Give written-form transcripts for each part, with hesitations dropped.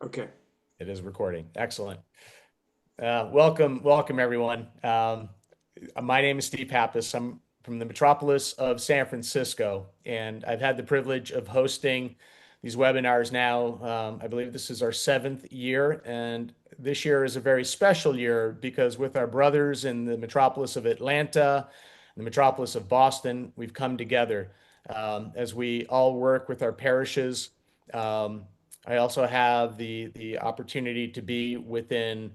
Okay. It is recording. Excellent. Welcome everyone. My name is Steve Pappas. I'm from the metropolis of San Francisco, and I've had the privilege of hosting these webinars now. I believe this is our seventh year, and this year is a very special year because with our brothers in the metropolis of Atlanta, the metropolis of Boston, we've come together as we all work with our parishes. Um, I also have the opportunity to be within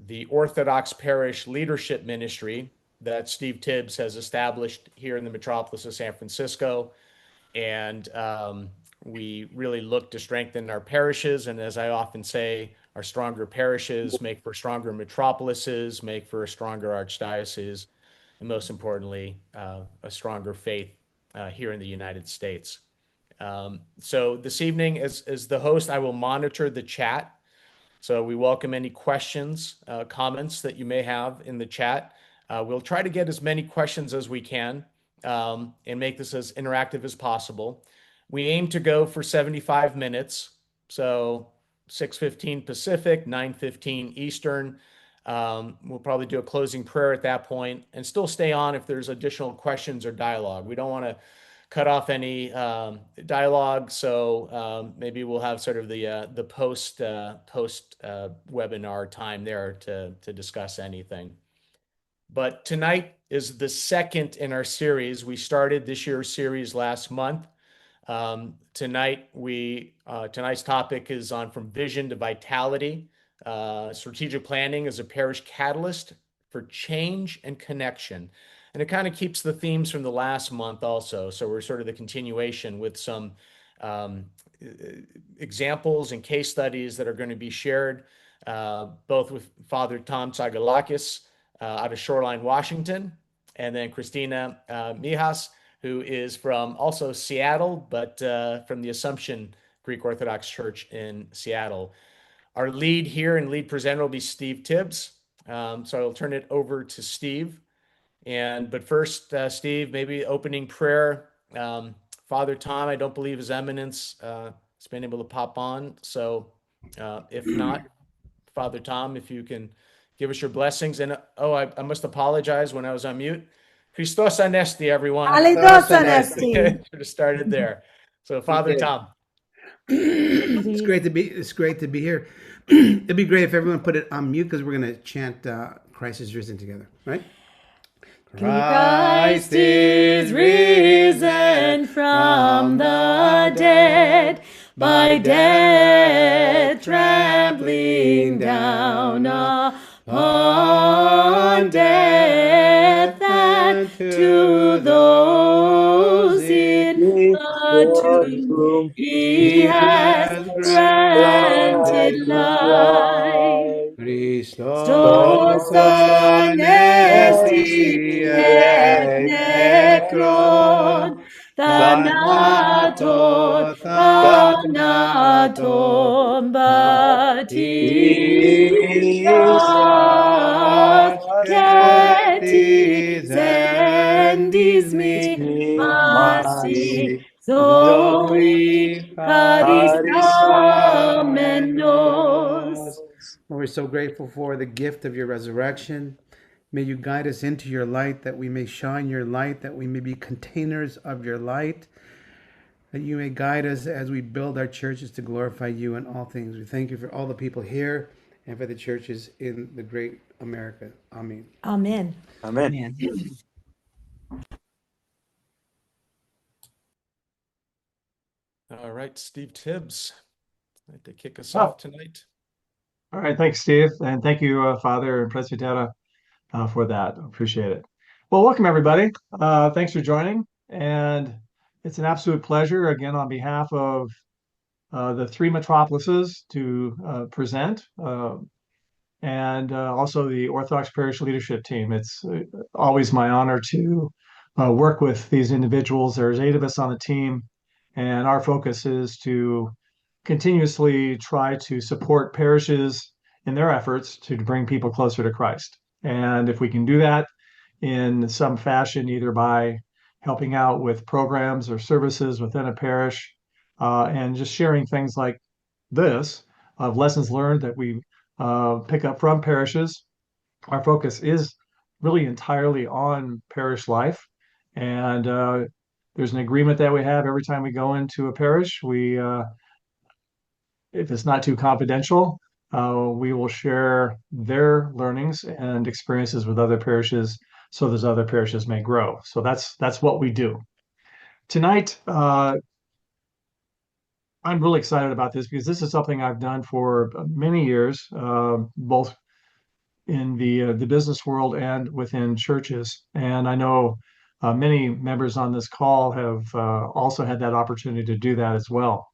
the Orthodox Parish Leadership Ministry that Steve Tibbs has established here in the metropolis of San Francisco. And we really look to strengthen our parishes. And as I often say, our stronger parishes make for stronger metropolises, make for a stronger archdiocese, and most importantly, a stronger faith here in the United States. So this evening, as the host, I will monitor the chat. So we welcome any questions, comments that you may have in the chat. We'll try to get as many questions as we can and make this as interactive as possible. We aim to go for 75 minutes. So 6:15 Pacific, 9:15 Eastern. We'll probably do a closing prayer at that point and still stay on if there's additional questions or dialogue. We don't want to cut off any dialogue, so maybe we'll have sort of the post webinar time there to discuss anything. But tonight is the second in our series. We started this year's series last month. Tonight's topic is on from vision to vitality. Strategic planning is a parish catalyst for change and connection. And it kind of keeps the themes from the last month also. So we're sort of the continuation with some um, examples and case studies that are going to be shared both with Father Tom Tsagalakis out of Shoreline, Washington, and then Christina Mijas, who is from also Seattle, but from the Assumption Greek Orthodox Church in Seattle. Our lead here and lead presenter will be Steve Tibbs. So I'll turn it over to Steve. But first, Steve, maybe opening prayer. Father Tom, I don't believe His Eminence has been able to pop on. So if not, Father Tom, if you can give us your blessings. And I must apologize when I was on mute. Christos Anesti, everyone. Halidos Should Anesti. have started there. So, You Father did. Tom. It's great to be here. It'd be great if everyone put it on mute because we're gonna chant Christ is risen together, right? Christ is risen from the dead, by death trampling down upon death, and to those in the tomb he has granted life. Christos anesti anesti et et necron, necron, thanaton, thanaton, baptism, baptismas, geti, masi, masi, zoe, Zoe paristamenos. Lord, we're so grateful for the gift of your resurrection. May you guide us into your light, that we may shine your light, that we may be containers of your light, that you may guide us as we build our churches to glorify you in all things. We thank you for all the people here and for the churches in the great America. Amen. Amen. Amen. All right, Steve Tibbs, I'd like to kick us Oh, off tonight. all right. Thanks, Steve. And thank you, Father and Presbytera, for that. Appreciate it. Well, welcome, everybody. Thanks for joining. And it's an absolute pleasure, again, on behalf of the three metropolises to present, and also the Orthodox Parish Leadership Team. It's always my honor to work with these individuals. There's 8 of us on the team, and our focus is to continuously try to support parishes in their efforts to bring people closer to Christ. And if we can do that in some fashion, either by helping out with programs or services within a parish, and just sharing things like this, of lessons learned that we pick up from parishes. Our focus is really entirely on parish life. And there's an agreement that we have every time we go into a parish. If it's not too confidential, we will share their learnings and experiences with other parishes so those other parishes may grow. So that's what we do. Tonight, I'm really excited about this because this is something I've done for many years, both in the business world and within churches. And I know many members on this call have also had that opportunity to do that as well.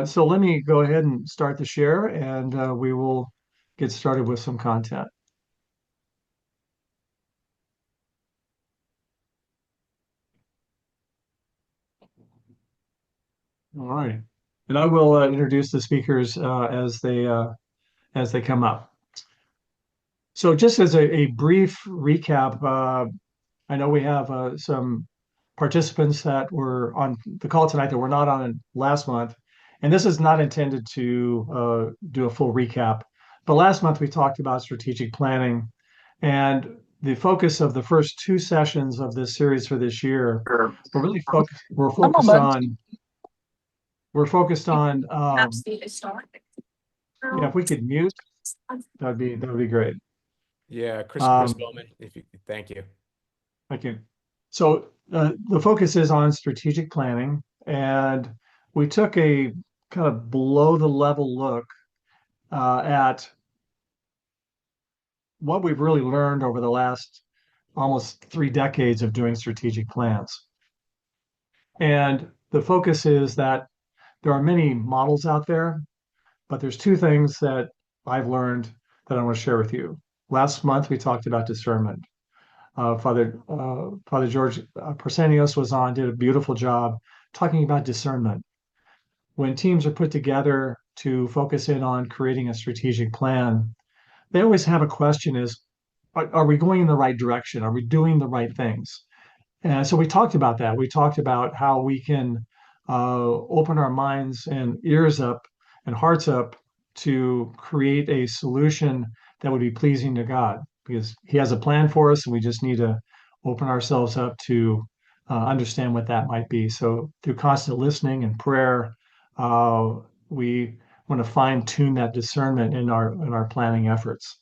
So let me go ahead and start the share, and we will get started with some content. All right, and I will introduce the speakers as they come up. So just as a brief recap, I know we have some participants that were on the call tonight that were not on last month. And this is not intended to do a full recap. But last month we talked about strategic planning. And the focus of the first two sessions of this series for this year, we're really focused, we're focused on yeah, if we could mute, that would be great. Yeah, Chris Um, Bowman, if you thank you. Thank you. So the focus is on strategic planning, and we took a kind of below the level look at what we've really learned over the last almost 3 decades of doing strategic plans. And the focus is that there are many models out there, but there's two things that I've learned that I want to share with you. Last month, we talked about discernment. Father George Persenios was on, did a beautiful job talking about discernment. When teams are put together to focus in on creating a strategic plan, they always have a question is, are we going in the right direction? Are we doing the right things? And so we talked about that. We talked about how we can open our minds and ears up and hearts up to create a solution that would be pleasing to God, because He has a plan for us, and we just need to open ourselves up to understand what that might be. So through constant listening and prayer, we want to fine tune that discernment in our planning efforts.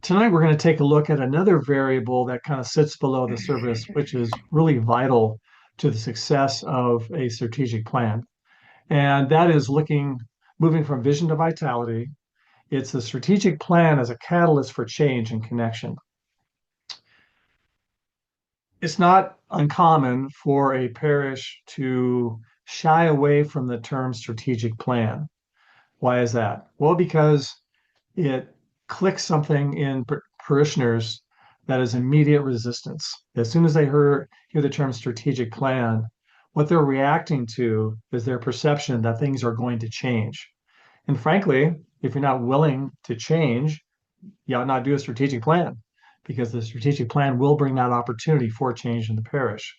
Tonight, we're going to take a look at another variable that kind of sits below the surface, which is really vital to the success of a strategic plan. And that is moving from vision to vitality. It's the strategic plan as a catalyst for change and connection. It's not uncommon for a parish to shy away from the term strategic plan. Why is that? Well, because it clicks something in parishioners that is immediate resistance. As soon as they hear the term strategic plan, what they're reacting to is their perception that things are going to change. And frankly, if you're not willing to change, you ought not do a strategic plan, because the strategic plan will bring that opportunity for change in the parish.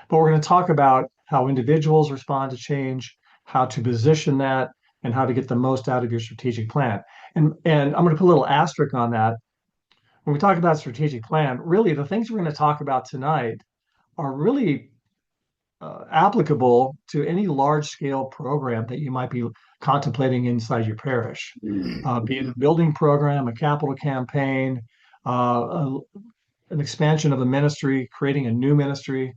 But we're going to talk about how individuals respond to change, how to position that, and how to get the most out of your strategic plan. And I'm going to put a little asterisk on that. When we talk about strategic plan, really the things we're going to talk about tonight are really applicable to any large scale program that you might be contemplating inside your parish, be it a building program, a capital campaign, an expansion of a ministry, creating a new ministry.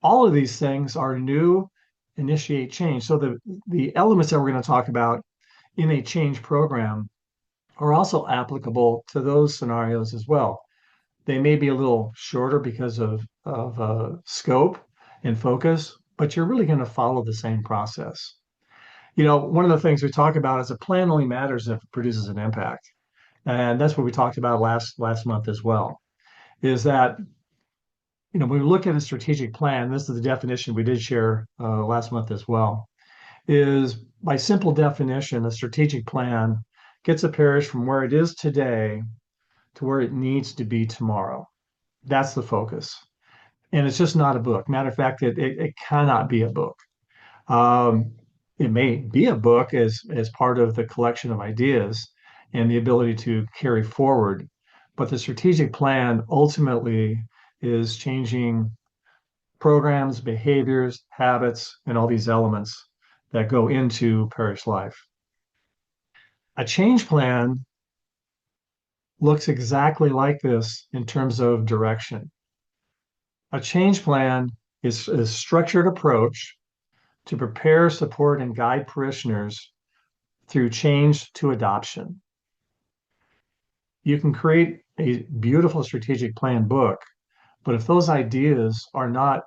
All of these things are new, initiate change. So the elements that we're going to talk about in a change program are also applicable to those scenarios as well. They may be a little shorter because of scope and focus, but you're really going to follow the same process. You know, one of the things we talk about is a plan only matters if it produces an impact. And that's what we talked about last month as well, is that, you know, when we look at a strategic plan, this is the definition we did share last month as well, is by simple definition, a strategic plan gets a parish from where it is today to where it needs to be tomorrow. That's the focus. And it's just not a book. Matter of fact, it cannot be a book. It may be a book as part of the collection of ideas and the ability to carry forward. But the strategic plan ultimately is changing programs, behaviors, habits, and all these elements that go into parish life. A change plan looks exactly like this in terms of direction. A change plan is a structured approach to prepare, support, and guide parishioners through change to adoption. You can create a beautiful strategic plan book, but if those ideas are not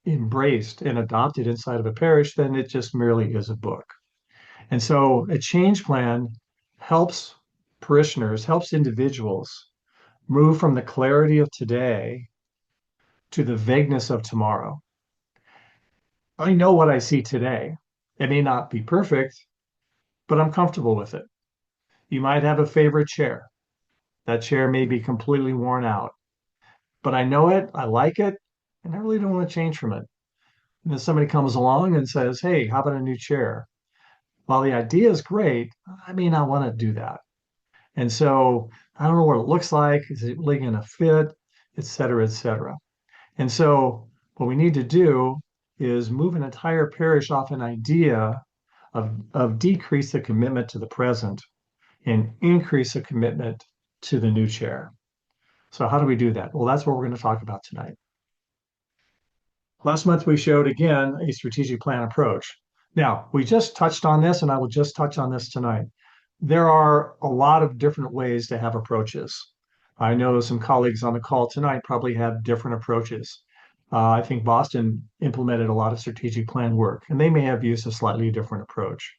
embraced and adopted inside of a parish, then it just merely is a book. And so a change plan helps parishioners, helps individuals move from the clarity of today to the vagueness of tomorrow. I know what I see today. It may not be perfect, but I'm comfortable with it. You might have a favorite chair. That chair may be completely worn out, but I know it, I like it, and I really don't want to change from it. And then somebody comes along and says, hey, how about a new chair? While the idea is great, I may not want to do that. And so I don't know what it looks like. Is it really going to fit, et cetera, et cetera. And so what we need to do is move an entire parish off an idea of decrease the commitment to the present and increase the commitment to the new chair. So how do we do that? Well, that's what we're going to talk about tonight. Last month, we showed again a strategic plan approach. Now, we just touched on this, and I will just touch on this tonight. There are a lot of different ways to have approaches. I know some colleagues on the call tonight probably have different approaches. I think Boston implemented a lot of strategic plan work, and they may have used a slightly different approach.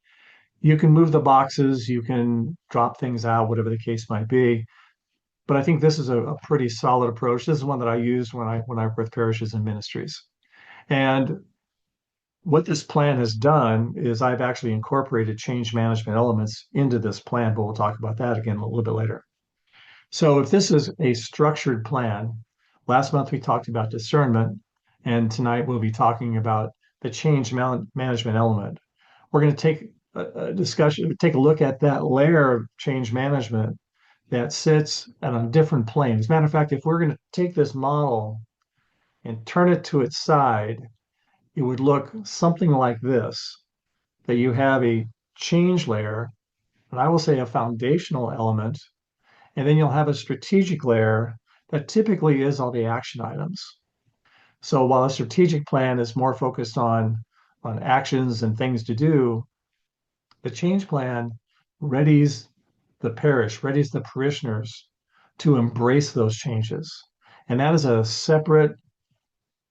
You can move the boxes, you can drop things out, whatever the case might be. But I think this is a pretty solid approach. This is one that I used when I worked with parishes and ministries. And what this plan has done is I've actually incorporated change management elements into this plan, but we'll talk about that again a little bit later. So if this is a structured plan, last month we talked about discernment, and tonight we'll be talking about the change management element. We're going to take a discussion, take a look at that layer of change management that sits on a different plane. As a matter of fact, if we're going to take this model and turn it to its side, it would look something like this, that you have a change layer, and I will say a foundational element, and then you'll have a strategic layer that typically is all the action items. So while a strategic plan is more focused on actions and things to do, the change plan readies the parish, readies the parishioners to embrace those changes. And that is a separate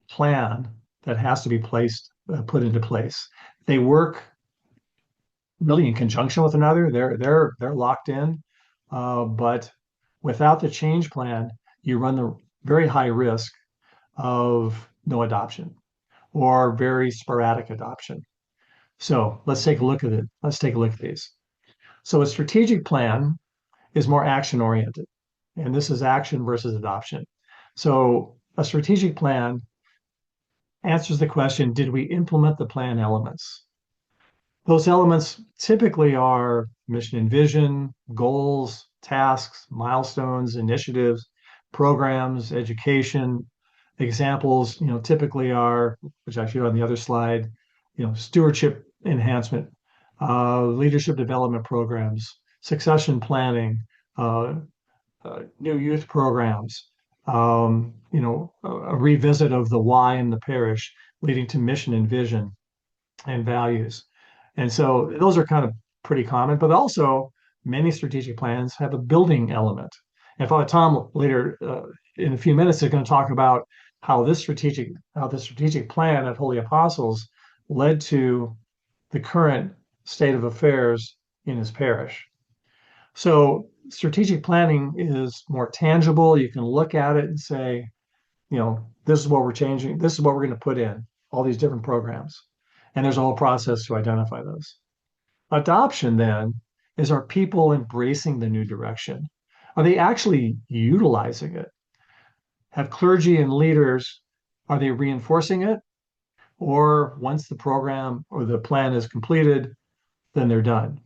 plan that has to be put into place. They work really in conjunction with another. They're locked in, but without the change plan, you run the very high risk of no adoption or very sporadic adoption. So let's take a look at it. Let's take a look at these. So a strategic plan is more action oriented, and this is action versus adoption. So a strategic plan answers the question, did we implement the plan elements? Those elements typically are mission and vision, goals, tasks, milestones, initiatives, programs, education. Examples, typically are, which I showed on the other slide, stewardship enhancement, leadership development programs, succession planning, new youth programs, a revisit of the why in the parish, leading to mission and vision and values. And so those are kind of pretty common, but also many strategic plans have a building element. And Father Tom later in a few minutes is going to talk about how the strategic plan at Holy Apostles led to the current state of affairs in his parish. So strategic planning is more tangible. You can look at it and say, this is what we're changing. This is what we're going to put in all these different programs. And there's a whole process to identify those. Adoption then is, are people embracing the new direction? Are they actually utilizing it? Have clergy and leaders, are they reinforcing it? or once the program or the plan is completed, then they're done.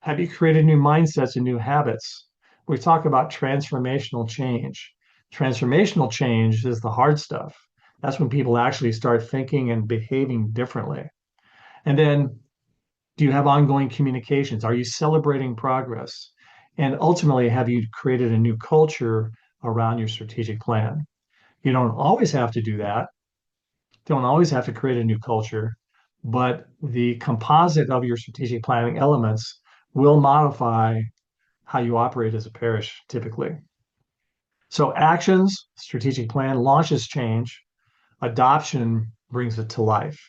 Have you created new mindsets and new habits? We talk about transformational change. Transformational change is the hard stuff. That's when people actually start thinking and behaving differently. And then, do you have ongoing communications? Are you celebrating progress? And ultimately, have you created a new culture around your strategic plan? You don't always have to do that. Don't always have to create a new culture, but the composite of your strategic planning elements will modify how you operate as a parish typically. So actions, strategic plan launches change, adoption brings it to life.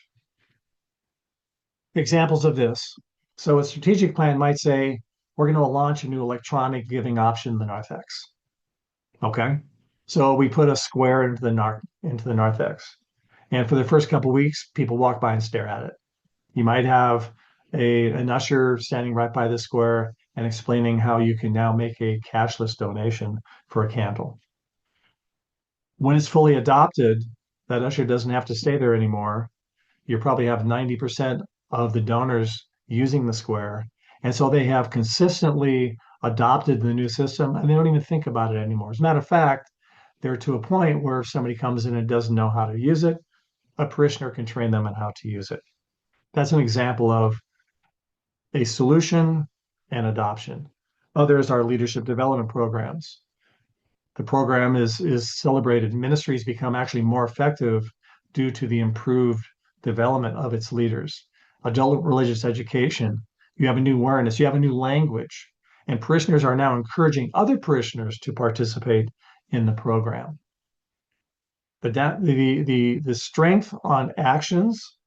Examples of this. So a strategic plan might say, we're going to launch a new electronic giving option in the narthex. Okay. So we put a square into the narthex. And for the first couple of weeks, people walk by and stare at it. You might have an usher standing right by the square and explaining how you can now make a cashless donation for a candle. When it's fully adopted, that usher doesn't have to stay there anymore. You probably have 90% of the donors using the square. And so they have consistently adopted the new system and they don't even think about it anymore. As a matter of fact, they're to a point where if somebody comes in and doesn't know how to use it, a parishioner can train them on how to use it. That's an example of a solution and adoption. Others are leadership development programs. The program is celebrated. Ministries become actually more effective due to the improved development of its leaders. Adult religious education, you have a new awareness, you have a new language, and parishioners are now encouraging other parishioners to participate in the program. The strength on actions,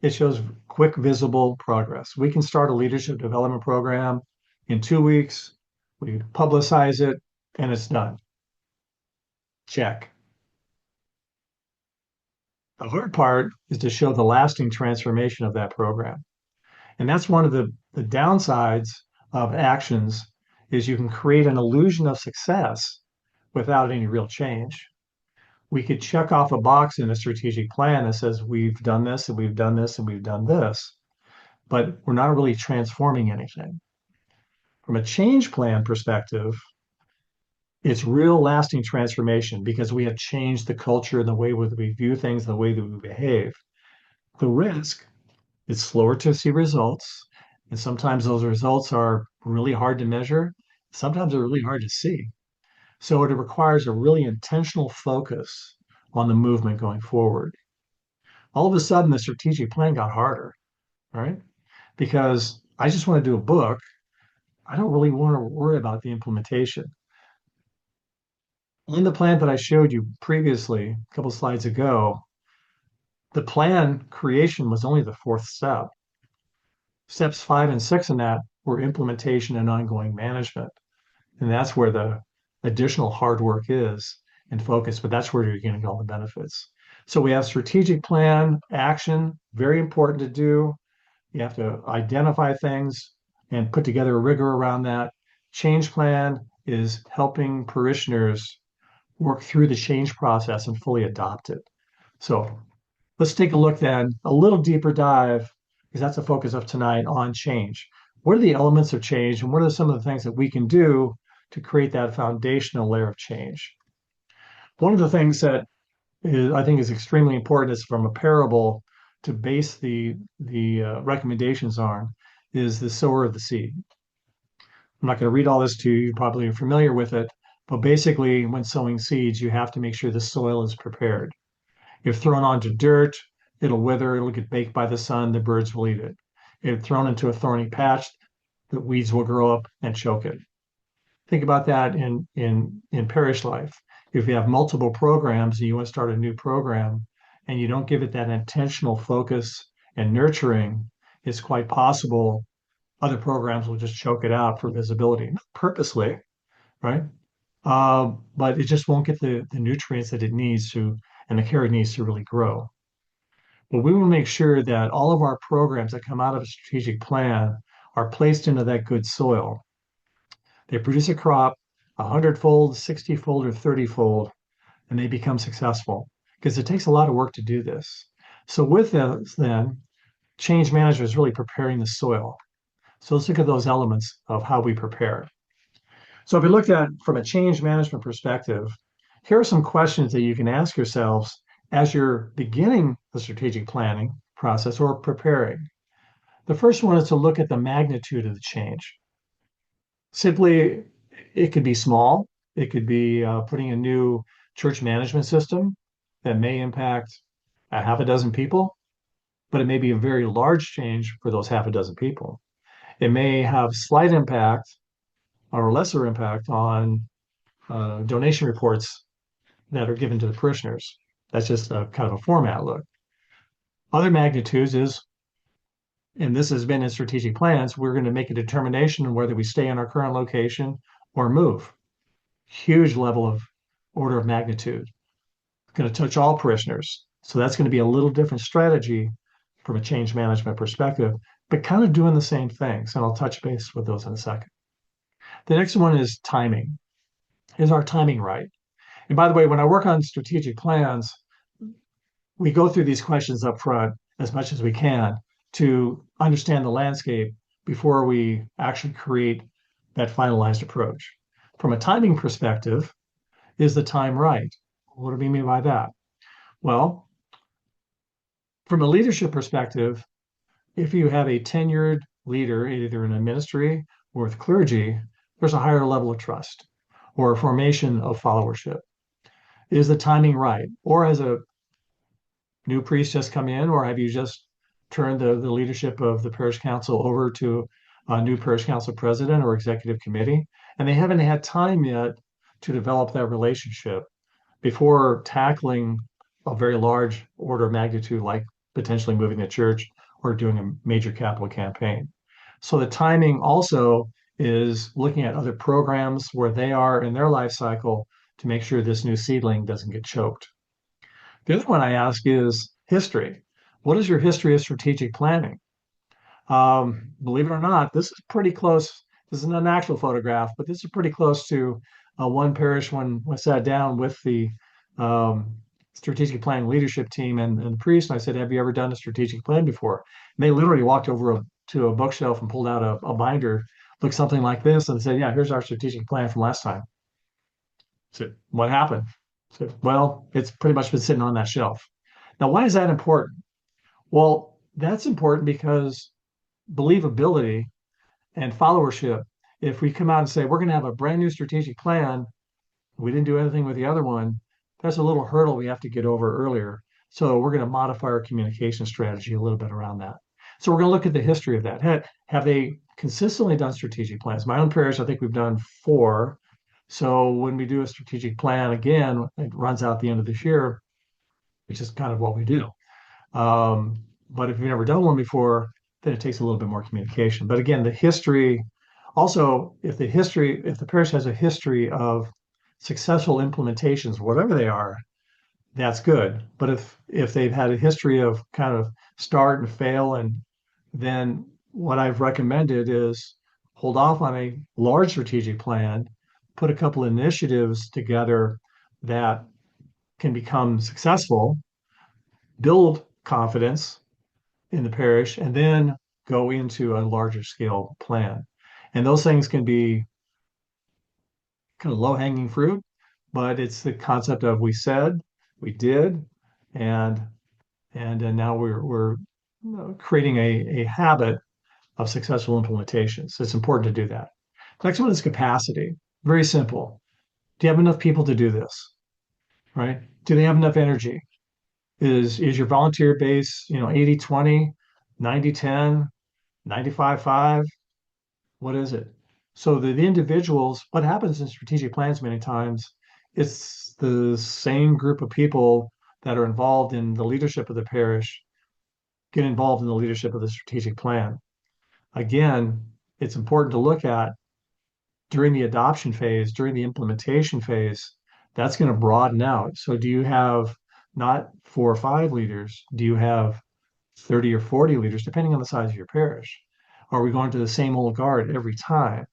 it shows quick, visible progress. We can start a leadership development program in 2 weeks, we publicize it, and it's done. Check. The hard part is to show the lasting transformation of that program. And that's one of the downsides of actions is you can create an illusion of success without any real change. We could check off a box in a strategic plan that says we've done this and we've done this and we've done this, but we're not really transforming anything. From a change plan perspective, it's real lasting transformation because we have changed the culture and the way that we view things, the way that we behave. The risk is slower to see results, and sometimes those results are really hard to measure. Sometimes they're really hard to see. So it requires a really intentional focus on the movement going forward. All of a sudden, the strategic plan got harder, right? Because I just want to do a book. I don't really want to worry about the implementation. On the plan that I showed you previously, a couple slides ago, the plan creation was only the fourth step. Steps 5 and 6 in that were implementation and ongoing management. And that's where the additional hard work is and focus, but that's where you're going to get all the benefits. So we have strategic plan, action, very important to do. You have to identify things and put together a rigor around that. Change plan is helping parishioners work through the change process and fully adopt it. So let's take a look then, a little deeper dive, because that's the focus of tonight on change. What are the elements of change and what are some of the things that we can do to create that foundational layer of change? One of the things that I think is extremely important is from a parable to base the recommendations on is the sower of the seed. I'm not going to read all this to you. You probably are familiar with it. But basically, when sowing seeds, you have to make sure the soil is prepared. If thrown onto dirt, it'll wither, it'll get baked by the sun, the birds will eat it. If thrown into a thorny patch, the weeds will grow up and choke it. Think about that in parish life. If you have multiple programs and you want to start a new program and you don't give it that intentional focus and nurturing, it's quite possible other programs will just choke it out for visibility, not purposely, right? But it just won't get the nutrients that it needs to, and the care it needs to really grow. But we will make sure that all of our programs that come out of a strategic plan are placed into that good soil. They produce a crop 100-fold, 60-fold, or 30-fold, and they become successful because it takes a lot of work to do this. So with this, then, change management is really preparing the soil. So let's look at those elements of how we prepare. So if we looked at from a change management perspective, here are some questions that you can ask yourselves as you're beginning the strategic planning process or preparing. The first one is to look at the magnitude of the change. Simply, it could be small. It could be putting a new church management system that may impact a half a dozen people, but it may be a very large change for those half a dozen people. It may have slight impact or lesser impact on donation reports that are given to the parishioners. That's just a kind of a format look. Other magnitudes is, and this has been in strategic plans, we're going to make a determination on whether we stay in our current location or move. Huge level of order of magnitude. It's going to touch all parishioners. So that's going to be a little different strategy from a change management perspective, but kind of doing the same things. And I'll touch base with those in a second. The next one is timing. Is our timing right? And by the way, when I work on strategic plans, we go through these questions up front as much as we can to understand the landscape before we actually create that finalized approach. From a timing perspective, is the time right? What do we mean by that? Well, from a leadership perspective, if you have a tenured leader, either in a ministry or with clergy, there's a higher level of trust or a formation of followership. Is the timing right? Or has a new priest just come in, or have you just turned the leadership of the parish council over to a new parish council president or executive committee? And they haven't had time yet to develop that relationship before tackling a very large order of magnitude, like potentially moving the church or doing a major capital campaign. So the timing also is looking at other programs where they are in their life cycle to make sure this new seedling doesn't get choked. The other one I ask is history. What is your history of strategic planning? Believe it or not, this is pretty close. This is not an actual photograph, but this is pretty close to one parish when I sat down with the strategic planning leadership team and the priest. And I said, "Have you ever done a strategic plan before?" And they literally walked over to a bookshelf and pulled out a binder, looked something like this, and said, "Yeah, here's our strategic plan from last time." I said, "What happened?" I said, "Well, it's pretty much been sitting on that shelf." Now, why is that important? Well, that's important because believability and followership, if we come out and say we're going to have a brand new strategic plan, we didn't do anything with the other one, that's a little hurdle we have to get over earlier. So we're going to modify our communication strategy a little bit around that. So we're going to look at the history of that. Have they consistently done strategic plans? My own parish, I think we've done 4. So when we do a strategic plan again, it runs out at the end of this year, which is kind of what we do. But if you've never done one before, then it takes a little bit more communication. But again, the history, also, if the parish has a history of successful implementations, whatever they are, that's good. But if they've had a history of kind of start and fail, and then what I've recommended is hold off on a large strategic plan, put a couple initiatives together that can become successful, build confidence in the parish, and then go into a larger scale plan. And those things can be kind of low hanging fruit, but it's the concept of we said, we did, and and now we're creating a habit of successful implementations. It's important to do that. Next one is capacity. Very simple. Do you have enough people to do this? Right? Do they have enough energy? Is your volunteer base, 80-20, 90-10, 95-5? What is it? So the individuals, what happens in strategic plans many times, it's the same group of people that are involved in the leadership of the parish get involved in the leadership of the strategic plan. Again, it's important to look at during the adoption phase, during the implementation phase, that's going to broaden out. So do you have not 4 or 5 leaders? Do you have 30 or 40 leaders, depending on the size of your parish? Are we going to the same old guard every time?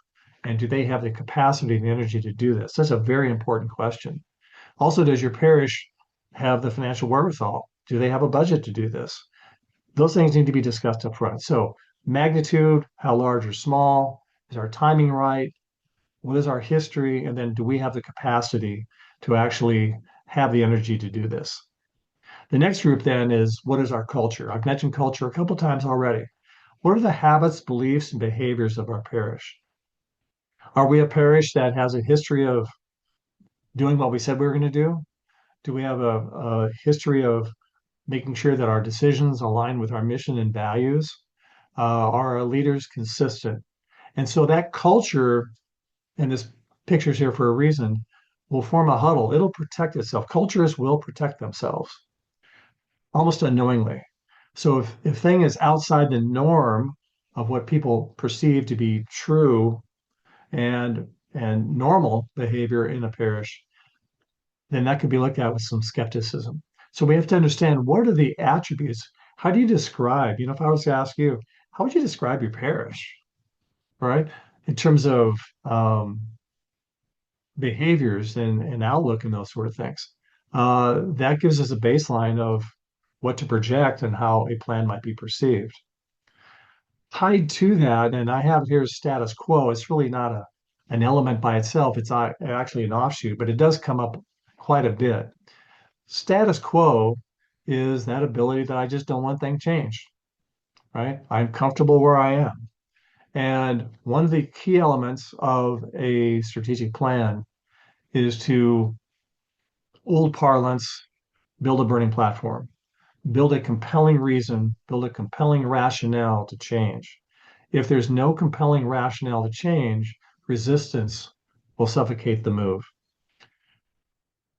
And do they have the capacity and the energy to do this? That's a very important question. Also, does your parish have the financial wherewithal? Do they have a budget to do this? Those things need to be discussed up front. So magnitude, how large or small, is our timing right? What is our history? And then do we have the capacity to actually have the energy to do this? The next group then is what is our culture? I've mentioned culture a couple times already. What are the habits, beliefs, and behaviors of our parish? Are we a parish that has a history of doing what we said we were going to do? Do we have a history of making sure that our decisions align with our mission and values? Are our leaders consistent? And so that culture, and this picture's here for a reason, will form a huddle. It'll protect itself. Cultures will protect themselves almost unknowingly. So if thing is outside the norm of what people perceive to be true and normal behavior in a parish, then that could be looked at with some skepticism. So we have to understand what are the attributes. How do you describe, if I was to ask you, how would you describe your parish, right? In terms of behaviors and outlook and those sort of things. That gives us a baseline of what to project and how a plan might be perceived. Tied to that, and I have here status quo, it's really not an element by itself, it's actually an offshoot, but it does come up quite a bit. Status quo is that ability that I just don't want things changed, right? I'm comfortable where I am. And one of the key elements of a strategic plan is to, old parlance, build a burning platform, build a compelling reason, build a compelling rationale to change. If there's no compelling rationale to change, resistance will suffocate the move.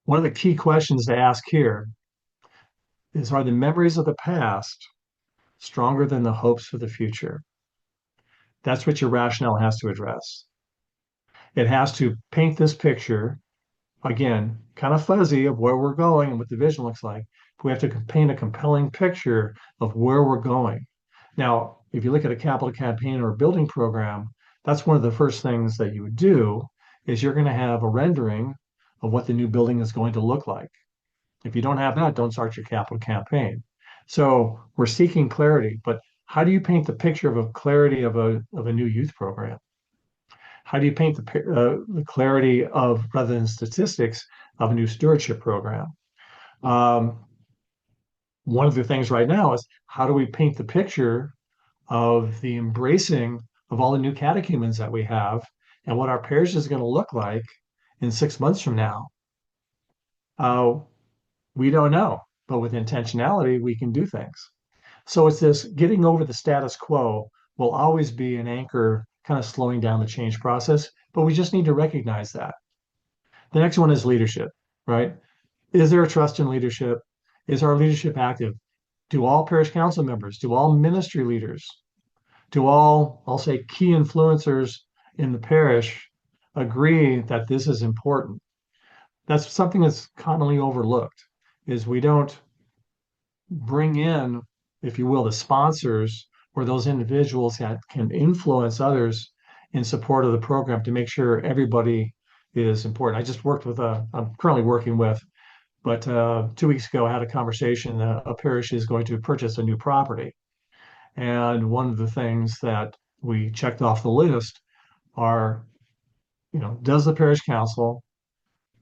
One of the key questions to ask here is, are the memories of the past stronger than the hopes for the future? That's what your rationale has to address. It has to paint this picture, again, kind of fuzzy of where we're going and what the vision looks like. But we have to paint a compelling picture of where we're going. Now, if you look at a capital campaign or a building program, that's one of the first things that you would do is you're going to have a rendering of what the new building is going to look like. If you don't have that, don't start your capital campaign. So we're seeking clarity, but how do you paint the picture of a clarity of a new youth program? How do you paint the clarity of, rather than statistics, of a new stewardship program? One of the things right now is how do we paint the picture of the embracing of all the new catechumens that we have and what our parish is going to look like in 6 months from now? We don't know, but with intentionality, we can do things. So it's this getting over the status quo will always be an anchor, kind of slowing down the change process, but we just need to recognize that. The next one is leadership, right? Is there a trust in leadership? Is our leadership active? Do all parish council members, do all ministry leaders, do all, I'll say, key influencers in the parish agree that this is important? That's something that's commonly overlooked, is we don't bring in, if you will, the sponsors or those individuals that can influence others in support of the program to make sure everybody is important. I just worked with I'm currently working with, but 2 weeks ago I had a conversation. A parish is going to purchase a new property. And one of the things that we checked off the list are, does the parish council,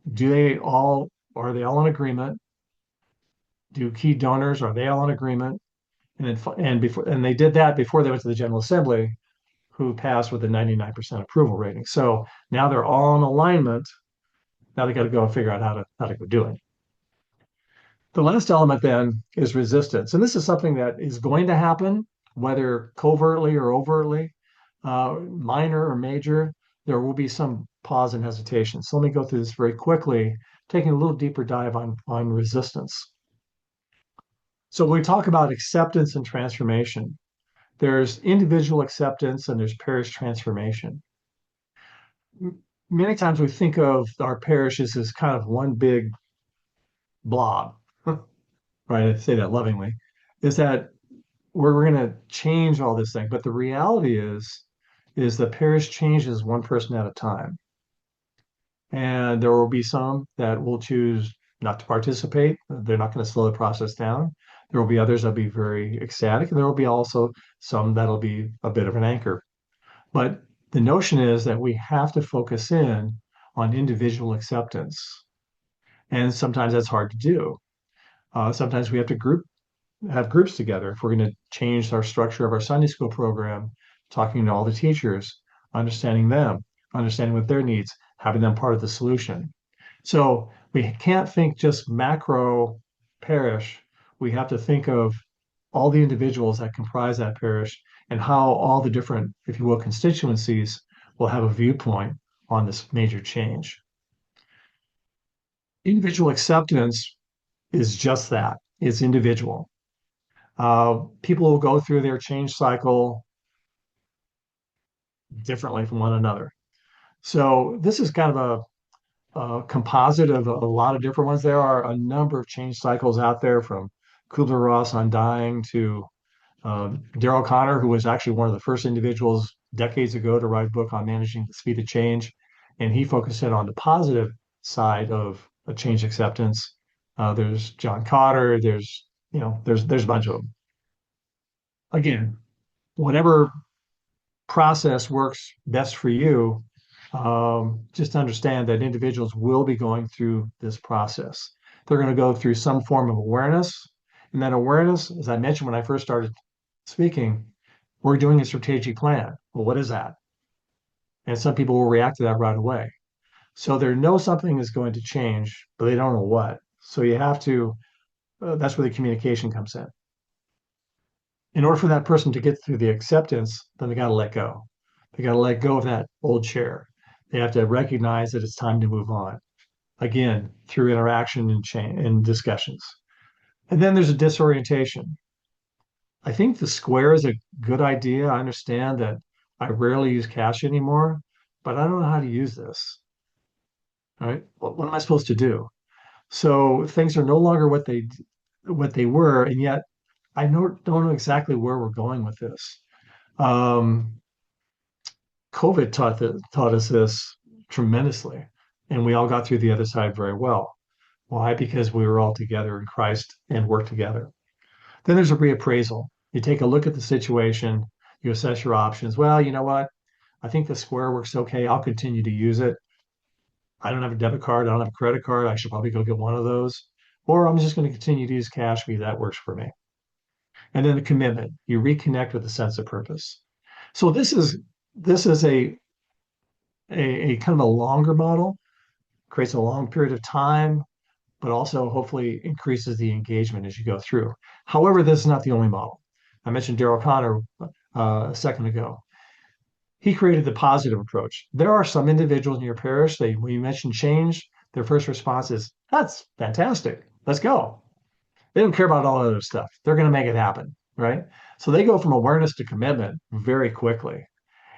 are they all in agreement? Do key donors, are they all in agreement? And they did that before they went to the General Assembly, who passed with a 99% approval rating. So now they're all in alignment. Now they got to go and figure out how to go do it. The last element then is resistance. And this is something that is going to happen, whether covertly or overtly, minor or major. There will be some pause and hesitation. So let me go through this very quickly, taking a little deeper dive on resistance. So when we talk about acceptance and transformation, there's individual acceptance and there's parish transformation. Many times we think of our parishes as kind of one big blob, right? I say that lovingly, is that we're going to change all this thing. But the reality is the parish changes one person at a time. And there will be some that will choose not to participate. They're not going to slow the process down. There will be others that'll be very ecstatic, and there will be also some that'll be a bit of an anchor. But the notion is that we have to focus in on individual acceptance. And sometimes that's hard to do. Sometimes we have to have groups together. If we're going to change our structure of our Sunday school program, talking to all the teachers, understanding them, understanding what their needs, having them part of the solution. So we can't think just macro parish. We have to think of all the individuals that comprise that parish and how all the different, if you will, constituencies will have a viewpoint on this major change. Individual acceptance is just that. It's individual. People will go through their change cycle differently from one another. So this is kind of a composite of a lot of different ones. There are a number of change cycles out there, from Kubler-Ross Undying to Daryl Conner, who was actually one of the first individuals decades ago to write a book on managing the speed of change. And he focused in on the positive side of a change acceptance. There's John Cotter, there's a bunch of them. Again, whatever process works best for you, just understand that individuals will be going through this process. They're going to go through some form of awareness. And that awareness, as I mentioned when I first started speaking, we're doing a strategic plan. Well, what is that? And some people will react to that right away. So they know something is going to change, but they don't know what. So you have to, that's where the communication comes in. In order for that person to get through the acceptance, then they got to let go. They got to let go of that old chair. They have to recognize that it's time to move on. Again, through interaction and change and discussions. And then there's a disorientation. I think the square is a good idea. I understand that I rarely use cash anymore, but I don't know how to use this. All right. What am I supposed to do? So things are no longer what they were, and yet I don't know exactly where we're going with this. Um, COVID taught us this tremendously, and we all got through the other side very well. Why? Because we were all together in Christ and worked together. Then there's a reappraisal. You take a look at the situation, you assess your options. Well, you know what? I think the square works okay. I'll continue to use it. I don't have a debit card. I don't have a credit card. I should probably go get one of those. Or I'm just going to continue to use cash because that works for me. And then the commitment. You reconnect with a sense of purpose. So this is a kind of a longer model, creates a long period of time, but also hopefully increases the engagement as you go through. However, this is not the only model. I mentioned Daryl Conner a second ago. He created the positive approach. There are some individuals in your parish, when you mention change, their first response is, that's fantastic. Let's go. They don't care about all other stuff. They're going to make it happen, right? So they go from awareness to commitment very quickly.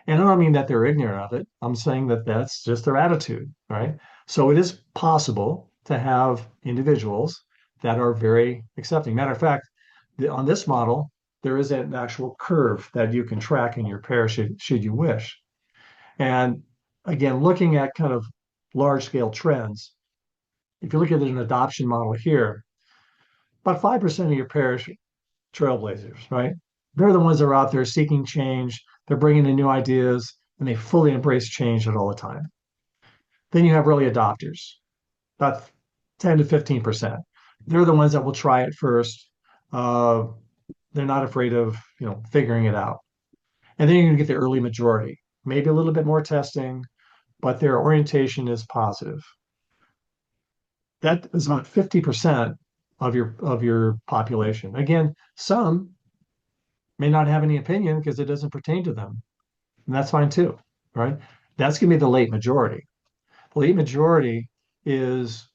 And I don't mean that they're ignorant of it. I'm saying that that's just their attitude, right? So it is possible to have individuals that are very accepting. Matter of fact, on this model, there is an actual curve that you can track in your parish should you wish. And again, looking at kind of large scale trends, if you look at an adoption model here, about 5% of your parish trailblazers, right? They're the ones that are out there seeking change. They're bringing in new ideas, and they fully embrace change at all the time. Then you have early adopters, about 10 to 15%. They're the ones that will try it first. Uh, they're not afraid of figuring it out. And then you're going to get the early majority, maybe a little bit more testing, but their orientation is positive. That is about 50% of your population. Again, some may not have any opinion because it doesn't pertain to them. And that's fine too, right? That's going to be the late majority. The late majority is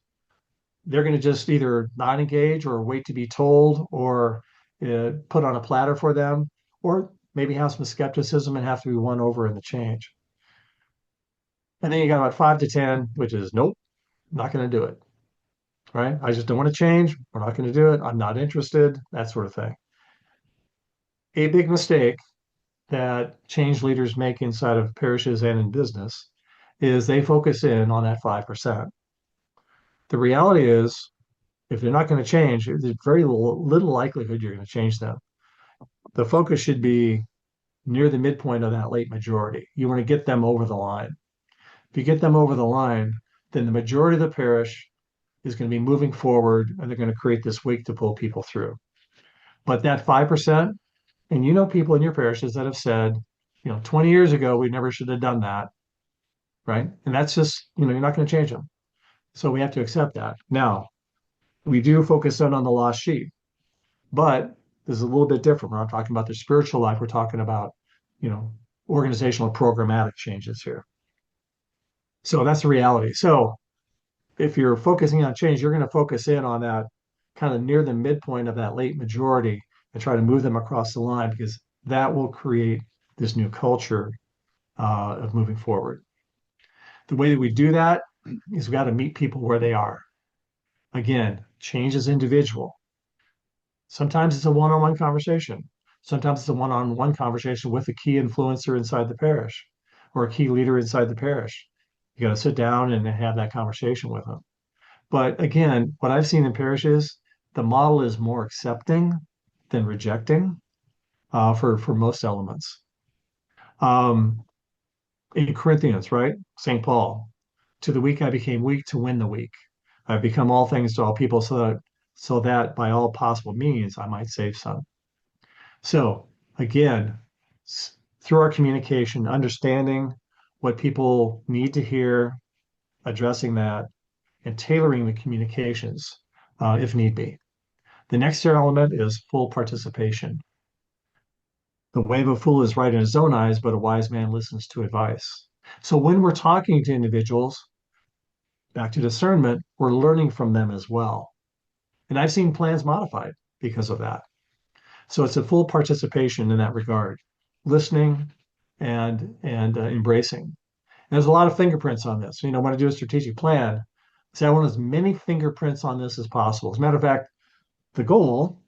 they're going to just either not engage or wait to be told or put on a platter for them, or maybe have some skepticism and have to be won over in the change. And then you got about 5 to 10, which is nope, not going to do it, right? I just don't want to change. We're not going to do it. I'm not interested, that sort of thing. A big mistake that change leaders make inside of parishes and in business is they focus in on that 5%. The reality is If they're not going to change, there's very little likelihood you're going to change them. The focus should be near the midpoint of that late majority. You want to get them over the line. If you get them over the line, then the majority of the parish is going to be moving forward and they're going to create this wake to pull people through. But that 5%, and you know people in your parishes that have said, 20 years ago, we never should have done that, right? And that's just, you're not going to change them. So we have to accept that. Now, we do focus in on the lost sheep, but this is a little bit different. We're not talking about their spiritual life. We're talking about, you know, organizational programmatic changes here. So that's the reality. So if you're focusing on change, you're going to focus in on that kind of near the midpoint of that late majority and try to move them across the line because that will create this new culture of moving forward. The way that we do that is we got to meet people where they are. Again, change is individual. Sometimes it's a one-on-one conversation. Sometimes it's a one-on-one conversation with a key influencer inside the parish or a key leader inside the parish. You got to sit down and have that conversation with them. But again, what I've seen in parishes, the model is more accepting than rejecting for most elements. In Corinthians, right? St. Paul, to the weak I became weak to win the weak. I've become all things to all people so that by all possible means I might save some. So again, through our communication, understanding what people need to hear, addressing that, and tailoring the communications if need be. The next element is full participation. The way of a fool is right in his own eyes, but a wise man listens to advice. So when we're talking to individuals, back to discernment, we're learning from them as well. And I've seen plans modified because of that. So it's a full participation in that regard, listening and embracing. And there's a lot of fingerprints on this. When I do a strategic plan, say I want as many fingerprints on this as possible. As a matter of fact, the goal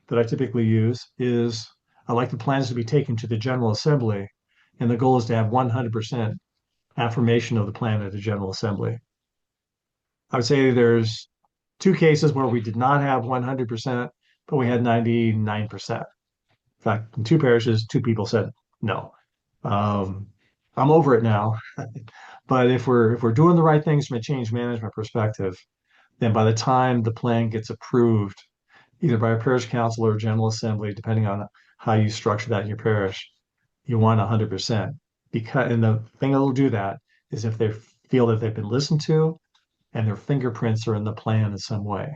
that I typically use is I like the plans to be taken to the General Assembly, and the goal is to have 100% affirmation of the plan at the General Assembly. I would say there's two cases where we did not have 100%, but we had 99%. In fact, in two parishes, two people said no. I'm over it now. But if we're doing the right things from a change management perspective, then by the time the plan gets approved, either by a parish council or general assembly, depending on how you structure that in your parish, you want 100%. And the thing that will do that is if they feel that they've been listened to and their fingerprints are in the plan in some way.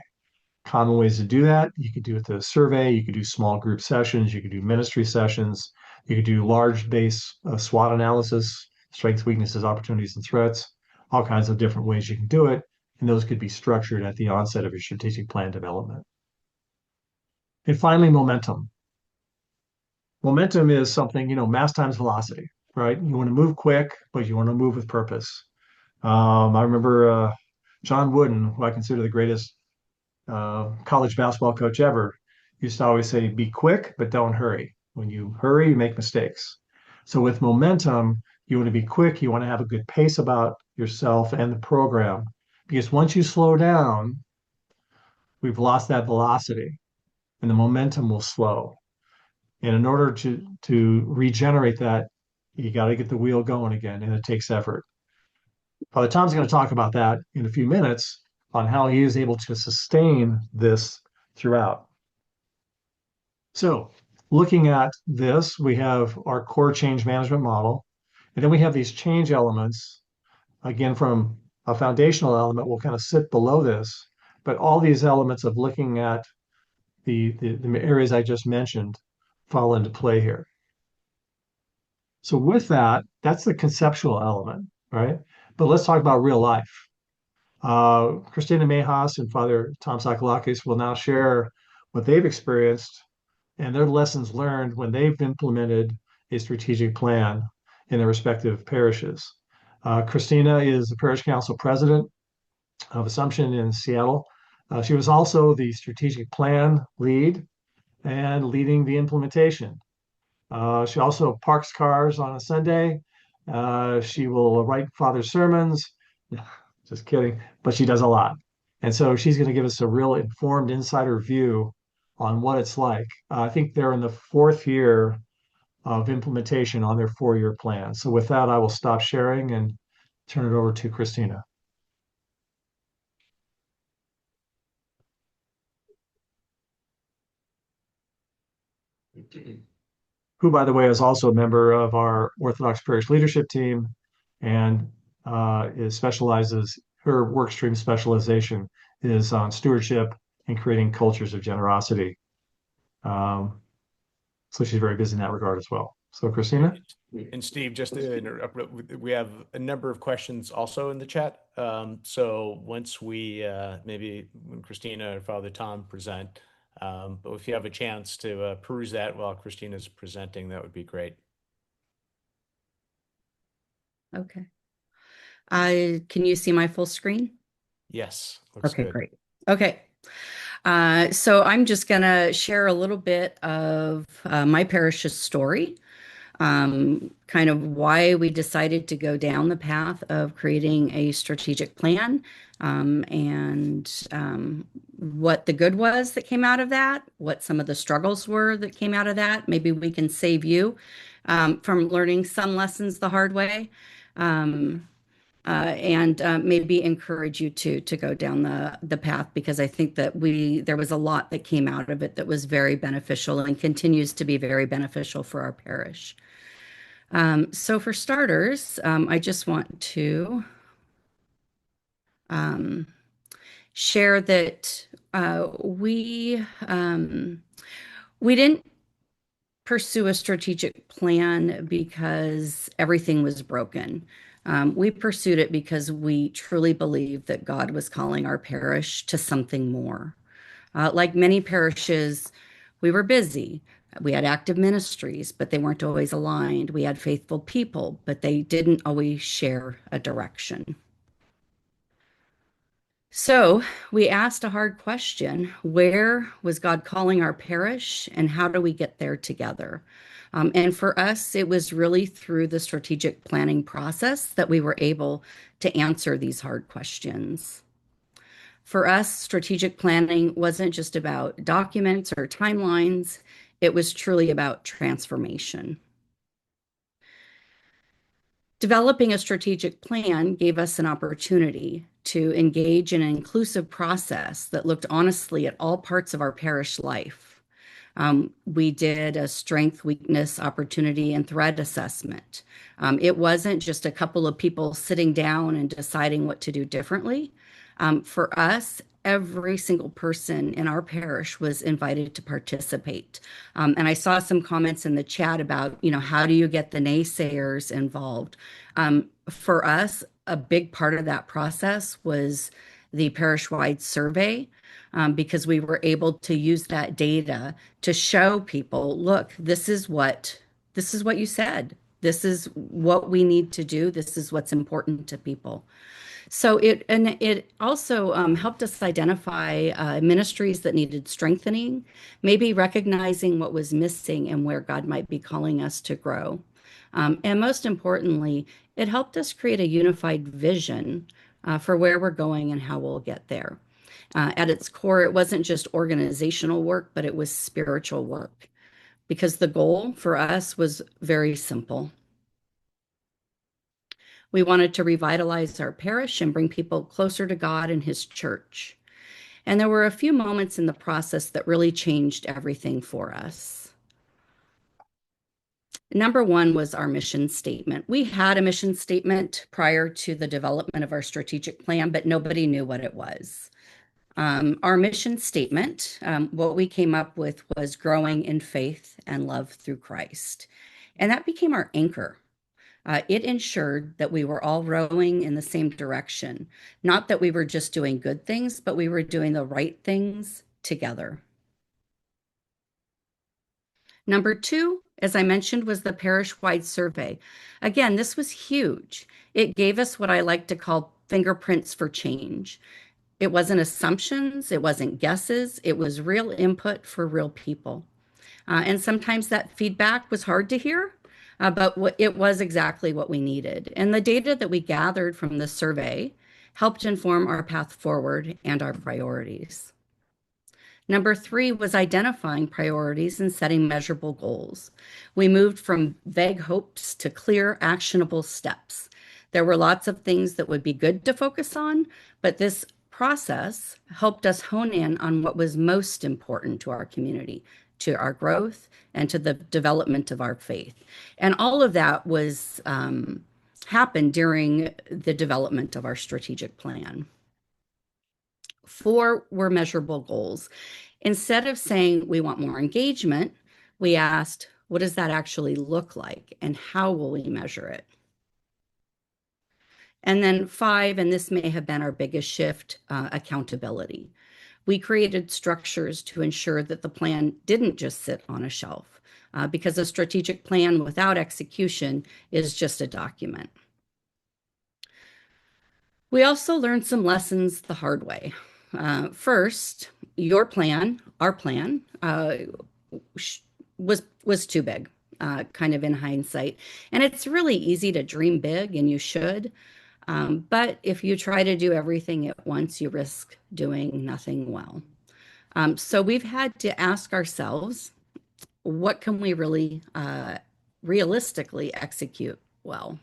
Common ways to do that, you could do it through a survey, you could do small group sessions, you could do ministry sessions, you could do large base SWOT analysis, strengths, weaknesses, opportunities, and threats, all kinds of different ways you can do it. And those could be structured at the onset of your strategic plan development. And finally, momentum. Momentum is something, mass times velocity, right? You want to move quick, but you want to move with purpose. I remember John Wooden, who I consider the greatest college basketball coach ever, used to always say, be quick, but don't hurry. When you hurry, you make mistakes. So with momentum, you want to be quick. You want to have a good pace about yourself and the program. Because once you slow down, we've lost that velocity and the momentum will slow. And in order to regenerate that, you got to get the wheel going again, and it takes effort. Father Tom's going to talk about that in a few minutes on how he is able to sustain this throughout. So looking at this, we have our core change management model, and then we have these change elements. Again, from a foundational element, will kind of sit below this, but all these elements of looking at the areas I just mentioned fall into play here. So with that, that's the conceptual element, right? But let's talk about real life. Christina Mejas and Father Tom Sakalakis will now share what they've experienced and their lessons learned when they've implemented a strategic plan in their respective parishes. Christina is the parish council president of Assumption in Seattle. She was also the strategic plan lead and leading the implementation. She also parks cars on a Sunday. She will write Father's sermons. Just kidding, but she does a lot. And so she's going to give us a real informed insider view on what it's like. I think they're in the fourth year of implementation on their 4-year plan. So with that, I will stop sharing and turn it over to Christina. Who, by the way, is also a member of our Orthodox Parish leadership team and specializes, her work stream specialization is on stewardship and creating cultures of generosity. Um, so she's very busy in that regard as well. So, Christina? And Steve, just to interrupt, we have a number of questions also in the chat. So once we maybe when Christina or Father Tom present, but if you have a chance to peruse that while Christina's presenting, that would be great. Okay. Can you see my full screen? Yes, looks Okay, good. great. Okay. So I'm just going to share a little bit of my parish's story, kind of why we decided to go down the path of creating a strategic plan, and what the good was that came out of that, what some of the struggles were that came out of that. Maybe we can save you from learning some lessons the hard way. And maybe encourage you to go down the path, because I think that there was a lot that came out of it that was very beneficial and continues to be very beneficial for our parish. So for starters, I just want to share that we didn't pursue a strategic plan because everything was broken. We pursued it because we truly believed that God was calling our parish to something more. Like many parishes, we were busy. We had active ministries, but they weren't always aligned. We had faithful people, but they didn't always share a direction. So we asked a hard question: where was God calling our parish, and how do we get there together? And for us, it was really through the strategic planning process that we were able to answer these hard questions. For us, strategic planning wasn't just about documents or timelines, it was truly about transformation. Developing a strategic plan gave us an opportunity to engage in an inclusive process that looked honestly at all parts of our parish life. We did a strength, weakness, opportunity, and threat assessment. It wasn't just a couple of people sitting down and deciding what to do differently. For us, every single person in our parish was invited to participate. And I saw some comments in the chat about, how do you get the naysayers involved? For us, a big part of that process was the parish-wide survey, because we were able to use that data to show people, look, this is what you said. This is what we need to do. This is what's important to people. So it also helped us identify ministries that needed strengthening, maybe recognizing what was missing and where God might be calling us to grow. And most importantly, it helped us create a unified vision for where we're going and how we'll get there. At its core, it wasn't just organizational work, but it was spiritual work, because the goal for us was very simple. We wanted to revitalize our parish and bring people closer to God and His church. And there were a few moments in the process that really changed everything for us. Number one was our mission statement. We had a mission statement prior to the development of our strategic plan, but nobody knew what it was. Our mission statement, what we came up with was growing in faith and love through Christ. And that became our anchor. It ensured that we were all rowing in the same direction. Not that we were just doing good things, but we were doing the right things together. Number two, as I mentioned, was the parish-wide survey. Again, this was huge. It gave us what I like to call fingerprints for change. It wasn't assumptions, it wasn't guesses, it was real input for real people. And sometimes that feedback was hard to hear, but it was exactly what we needed. And the data that we gathered from the survey helped inform our path forward and our priorities. Number 3 was identifying priorities and setting measurable goals. We moved from vague hopes to clear, actionable steps. There were lots of things that would be good to focus on, but this process helped us hone in on what was most important to our community, to our growth, and to the development of our faith. And all of that was happened during the development of our strategic plan. 4 were measurable goals. Instead of saying we want more engagement, we asked, what does that actually look like and how will we measure it? And then 5, and this may have been our biggest shift, accountability. We created structures to ensure that the plan didn't just sit on a shelf, because a strategic plan without execution is just a document. We also learned some lessons the hard way. First, your plan, our plan, was too big, kind of in hindsight. And it's really easy to dream big, and you should. But if you try to do everything at once, you risk doing nothing well. So we've had to ask ourselves, what can we really realistically execute well?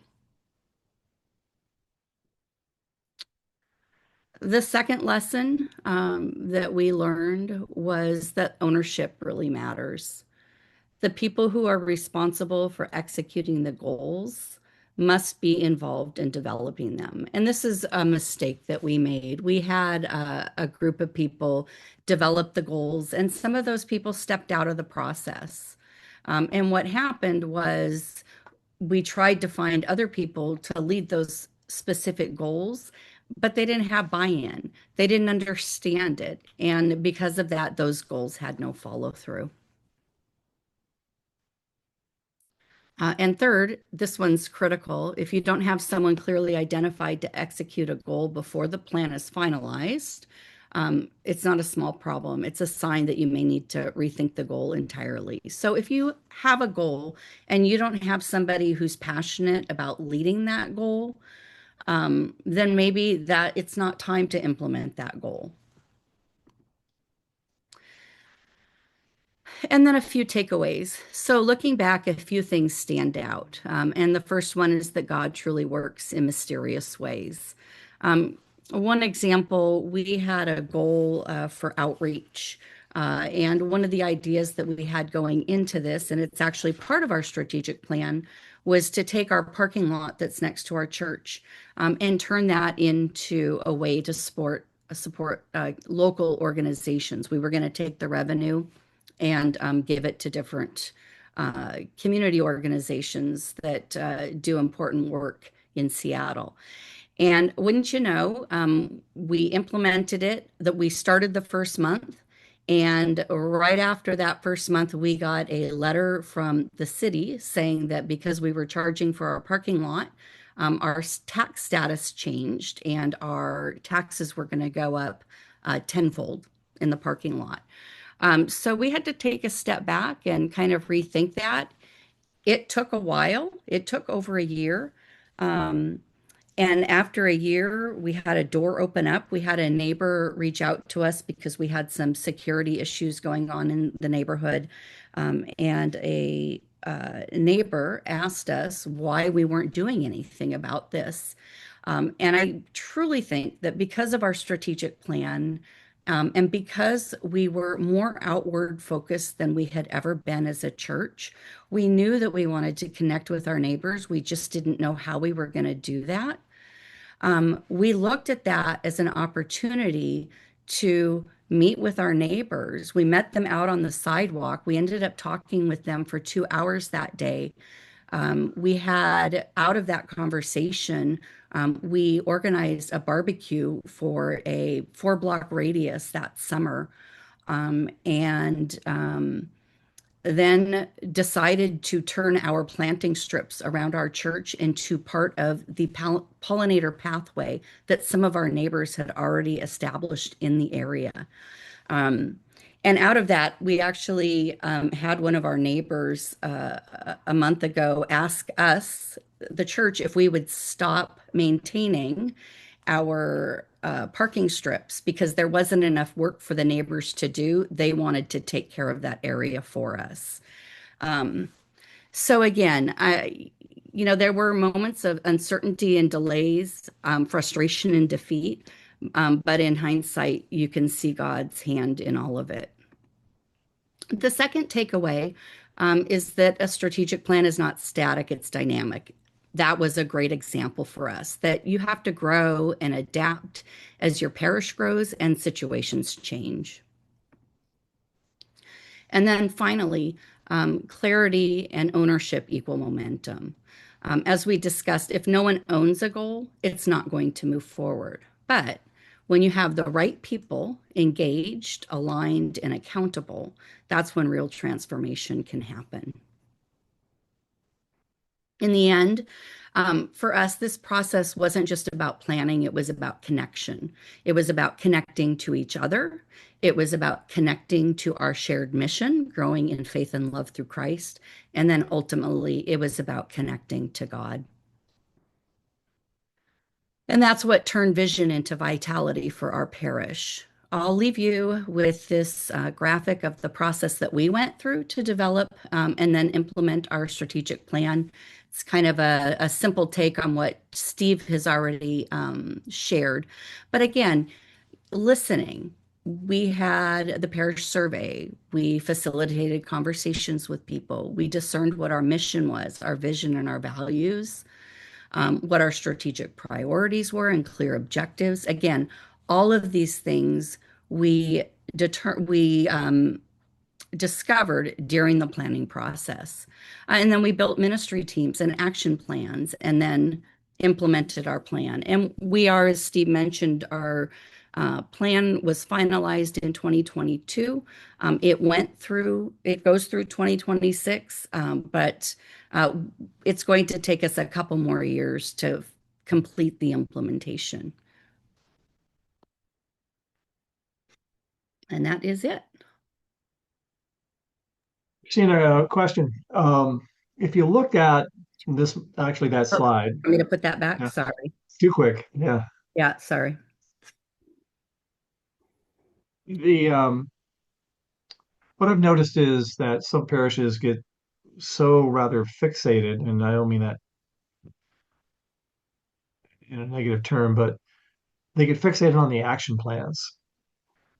The second lesson that we learned was that ownership really matters. The people who are responsible for executing the goals must be involved in developing them. And this is a mistake that we made. We had a group of people develop the goals, and some of those people stepped out of the process. And what happened was we tried to find other people to lead those specific goals, but they didn't have buy-in. They didn't understand it. And because of that, those goals had no follow-through. And third, this one's critical. If you don't have someone clearly identified to execute a goal before the plan is finalized, it's not a small problem. It's a sign that you may need to rethink the goal entirely. So if you have a goal and you don't have somebody who's passionate about leading that goal, then maybe that it's not time to implement that goal. And then a few takeaways. So looking back, a few things stand out. And the first one is that God truly works in mysterious ways. One example, we had a goal for outreach. And one of the ideas that we had going into this, and it's actually part of our strategic plan, was to take our parking lot that's next to our church and turn that into a way to support local organizations. We were going to take the revenue and give it to different community organizations that do important work in Seattle. And wouldn't you know, we implemented it, that we started the first month. And right after that first month, we got a letter from the city saying that because we were charging for our parking lot, our tax status changed and our taxes were going to go up tenfold in the parking lot. So we had to take a step back and kind of rethink that. It took a while. It took over a year. And after a year, we had a door open up. We had a neighbor reach out to us because we had some security issues going on in the neighborhood. And a neighbor asked us why we weren't doing anything about this. And I truly think that because of our strategic plan, and because we were more outward focused than we had ever been as a church, we knew that we wanted to connect with our neighbors. We just didn't know how we were going to do that. We looked at that as an opportunity to meet with our neighbors. We met them out on the sidewalk. We ended up talking with them for 2 hours that day. We had, out of that conversation, we organized a barbecue for a 4-block radius that summer, and then decided to turn our planting strips around our church into part of the pollinator pathway that some of our neighbors had already established in the area. And out of that, we actually had one of our neighbors a month ago ask us, the church, if we would stop maintaining our parking strips because there wasn't enough work for the neighbors to do. They wanted to take care of that area for us. So again, there were moments of uncertainty and delays, frustration and defeat. But in hindsight, you can see God's hand in all of it. The second takeaway is that a strategic plan is not static, it's dynamic. That was a great example for us that you have to grow and adapt as your parish grows and situations change. And then finally, clarity and ownership equal momentum. As we discussed, if no one owns a goal, it's not going to move forward. But when you have the right people engaged, aligned, and accountable, that's when real transformation can happen. In the end, for us, this process wasn't just about planning, it was about connection. It was about connecting to each other. It was about connecting to our shared mission, growing in faith and love through Christ. And then ultimately, it was about connecting to God. And that's what turned vision into vitality for our parish. I'll leave you with this graphic of the process that we went through to develop and then implement our strategic plan. It's kind of a simple take on what Steve has already shared. But again, listening. We had the parish survey. We facilitated conversations with people. We discerned what our mission was, our vision and our values, what our strategic priorities were and clear objectives. Again, all of these things we discovered during the planning process. And then we built ministry teams and action plans and then implemented our plan. And we are, as Steve mentioned, our plan was finalized in 2022. It goes through 2026, but it's going to take us a couple more years to complete the implementation. And that is it. Christina, a question. If you look at this, actually that slide. Want me to put that back? Yeah. Sorry. Too quick. Yeah. Yeah, sorry. What I've noticed is that some parishes get so rather fixated, and I don't mean that in a negative term, but they get fixated on the action plans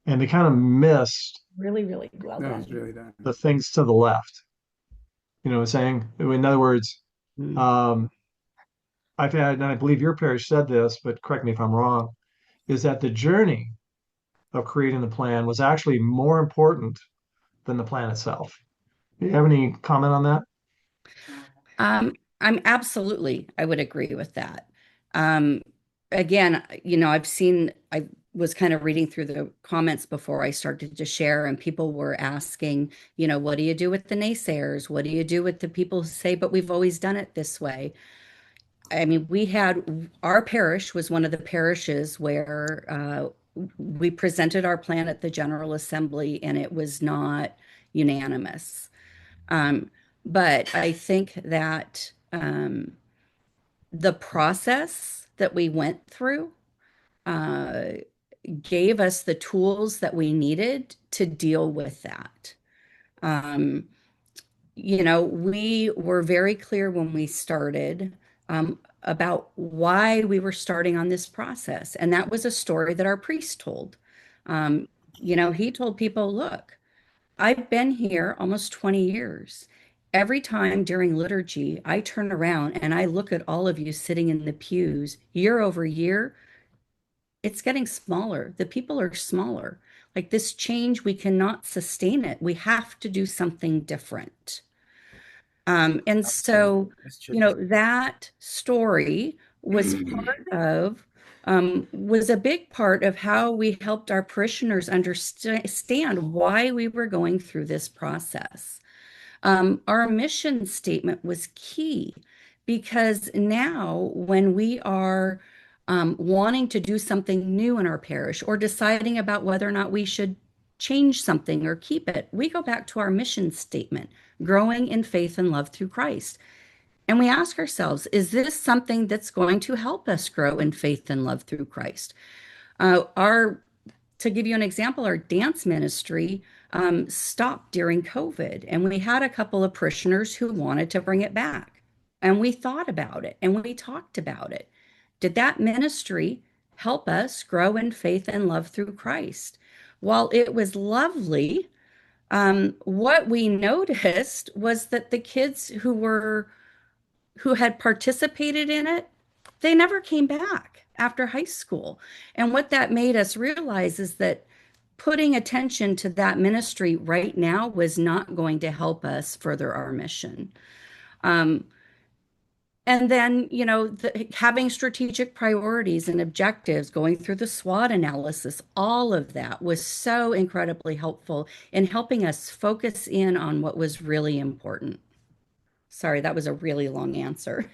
and they kind of miss Really, really well That done. was really done. the things to the left. You know what I'm saying? In other words, I've had, and I believe your parish said this, but correct me if I'm wrong, is that the journey of creating the plan was actually more important than the plan itself. Do you have any comment on that? I would agree with that. Again, I was kind of reading through the comments before I started to share, and people were asking, what do you do with the naysayers? What do you do with the people who say, but we've always done it this way? I mean, our parish was one of the parishes where we presented our plan at the General Assembly and it was not unanimous. But I think that the process that we went through uh, gave us the tools that we needed to deal with that. We were very clear when we started about why we were starting on this process. And that was a story that our priest told. He told people, look, I've been here almost 20 years. Every time during liturgy, I turn around and I look at all of you sitting in the pews year over year. It's getting smaller. The people are smaller. Like this change, we cannot sustain it. We have to do something different. And so, that story was was a big part of how we helped our parishioners understand why we were going through this process. Our mission statement was key because now when we are wanting to do something new in our parish or deciding about whether or not we should change something or keep it, we go back to our mission statement, growing in faith and love through Christ. And we ask ourselves, is this something that's going to help us grow in faith and love through Christ? Our To give you an example, our dance ministry stopped during COVID, and we had a couple of parishioners who wanted to bring it back. And we thought about it and we talked about it. Did that ministry help us grow in faith and love through Christ? While it was lovely, what we noticed was that the kids who had participated in it, they never came back after high school. And what that made us realize is that putting attention to that ministry right now was not going to help us further our mission. Um, and then, having strategic priorities and objectives, going through the SWOT analysis, all of that was so incredibly helpful in helping us focus in on what was really important. Sorry, that was a really long answer.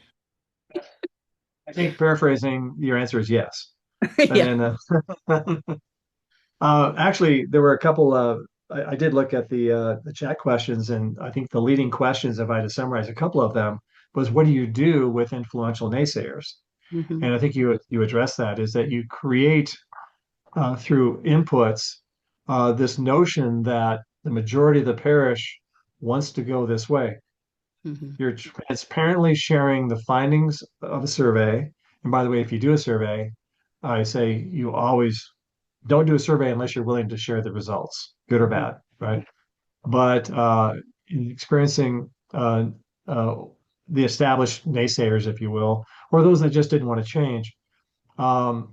I think paraphrasing your answer is yes. Yeah. And actually, there were a couple of, I did look at the chat questions, and I think the leading questions, if I had to summarize a couple of them, was what do you do with influential naysayers? Mhm. And I think you address that is that you create through inputs this notion that the majority of the parish wants to go this way. Mhm. You're transparently sharing the findings of a survey. And by the way, if you do a survey, I say you always don't do a survey unless you're willing to share the results, good or Mhm. bad, right? But in experiencing uh, the established naysayers, if you will, or those that just didn't want to change, um,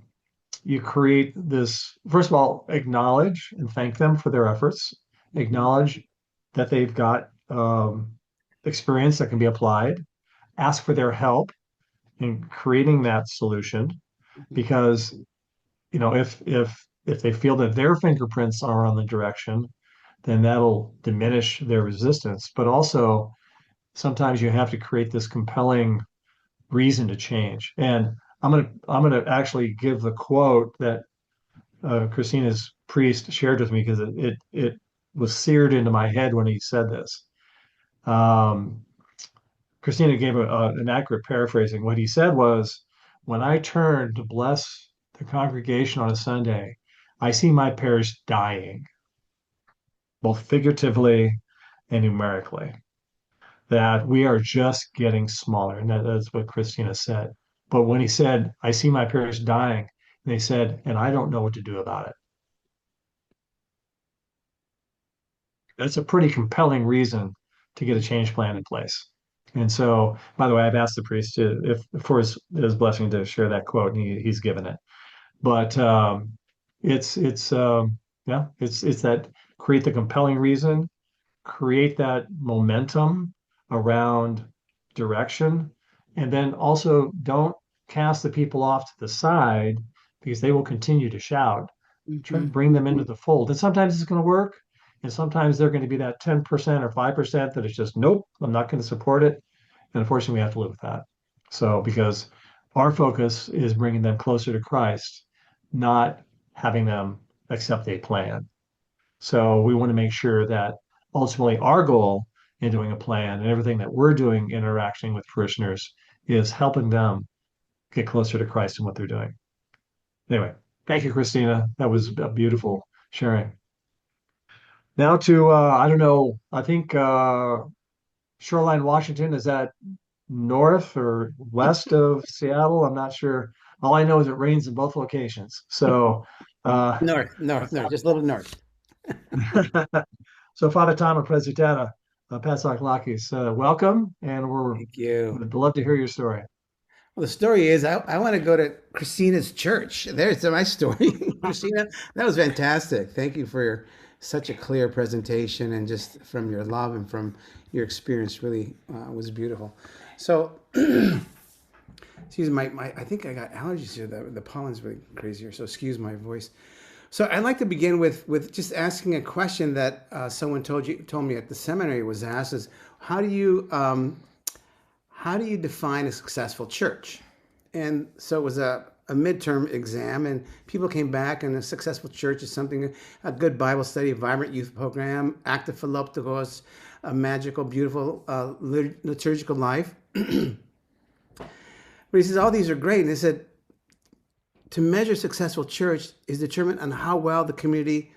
you create this, first of all, acknowledge and thank them for their efforts, Mhm. acknowledge that they've got experience that can be applied, ask for their help in creating that solution, Mhm. because if they feel that their fingerprints are on the direction, then that'll diminish their resistance. But also, sometimes you have to create this compelling reason to change. And I'm gonna actually give the quote that Christina's priest shared with me because it was seared into my head when he said this. Um, Christina gave an accurate paraphrasing. What he said was, "When I turn to bless the congregation on a Sunday, I see my parish dying, both figuratively and numerically. That we are just getting smaller," and that's what Christina said. But when he said, "I see my parish dying," they said, "and I don't know what to do about it." That's a pretty compelling reason to get a change plan in place. And so, by the way, I've asked the priest to, if for his blessing to share that quote, and he's given it. But it's yeah, it's that create the compelling reason, create that momentum around direction, and then also don't cast the people off to the side because they will continue to shout. Mhm. Bring them into the fold. And sometimes it's going to work, and sometimes they're going to be that 10% or 5% that is just, nope, I'm not going to support it. And unfortunately, we have to live with that. So, because our focus is bringing them closer to Christ, not having them accept a plan. So, we want to make sure that ultimately our goal in doing a plan and everything that we're doing interacting with parishioners is helping them get closer to Christ in what they're doing. Anyway, thank you, Christina. That was a beautiful sharing. Now to I don't know, I think Shoreline, Washington, is that north or west of Seattle? I'm not sure. All I know is it rains in both locations. So uh North, just a little north. so Father Tom and Presitata, Patsock welcome, and Thank you. would love to hear your story. Well, the story is I want to go to Christina's church. There's my story. Christina, that was fantastic. Thank you for such a clear presentation and just from your love and from your experience really was beautiful. So, excuse my I think I got allergies here. The pollen's really crazy here, so excuse my voice. So I'd like to begin with just asking a question that someone told me at the seminary was asked is how do you define a successful church? And so it was a midterm exam, and people came back, and a successful church is something, a good Bible study, a vibrant youth program, active philoptochos, a magical, beautiful liturgical life. But he says, all these are great. And he said, to measure successful church is determined on how well the community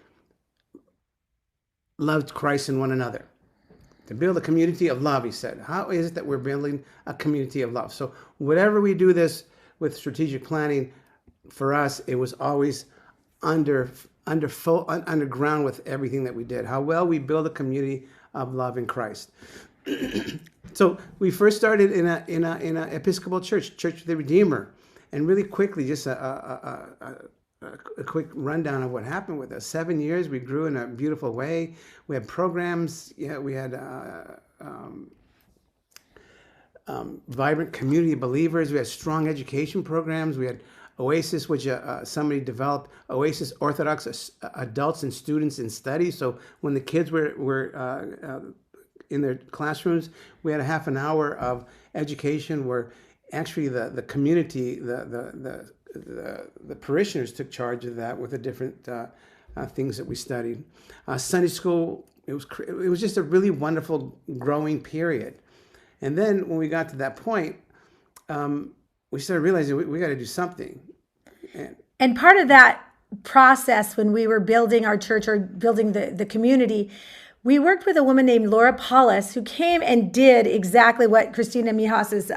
loved Christ and one another. To build a community of love, he said. How is it that we're building a community of love? So whatever we do this with strategic planning, for us, it was always underground with everything that we did. How well we build a community of love in Christ. So we first started in a Episcopal church, Church of the Redeemer, and really quickly, just a quick rundown of what happened with us. 7 years, we grew in a beautiful way. We had programs. Yeah, we had vibrant community believers. We had strong education programs. We had Oasis, which somebody developed, Oasis Orthodox Adults and Students in Study. So when the kids were in their classrooms, we had a half an hour of education where actually the community, the parishioners took charge of that with the different things that we studied. Sunday school, it was just a really wonderful growing period. And then when we got to that point, we started realizing we got to do something. And part of that process when we were building our church or building the community, we worked with a woman named Laura Paulus who came and did exactly what Christina Mijas's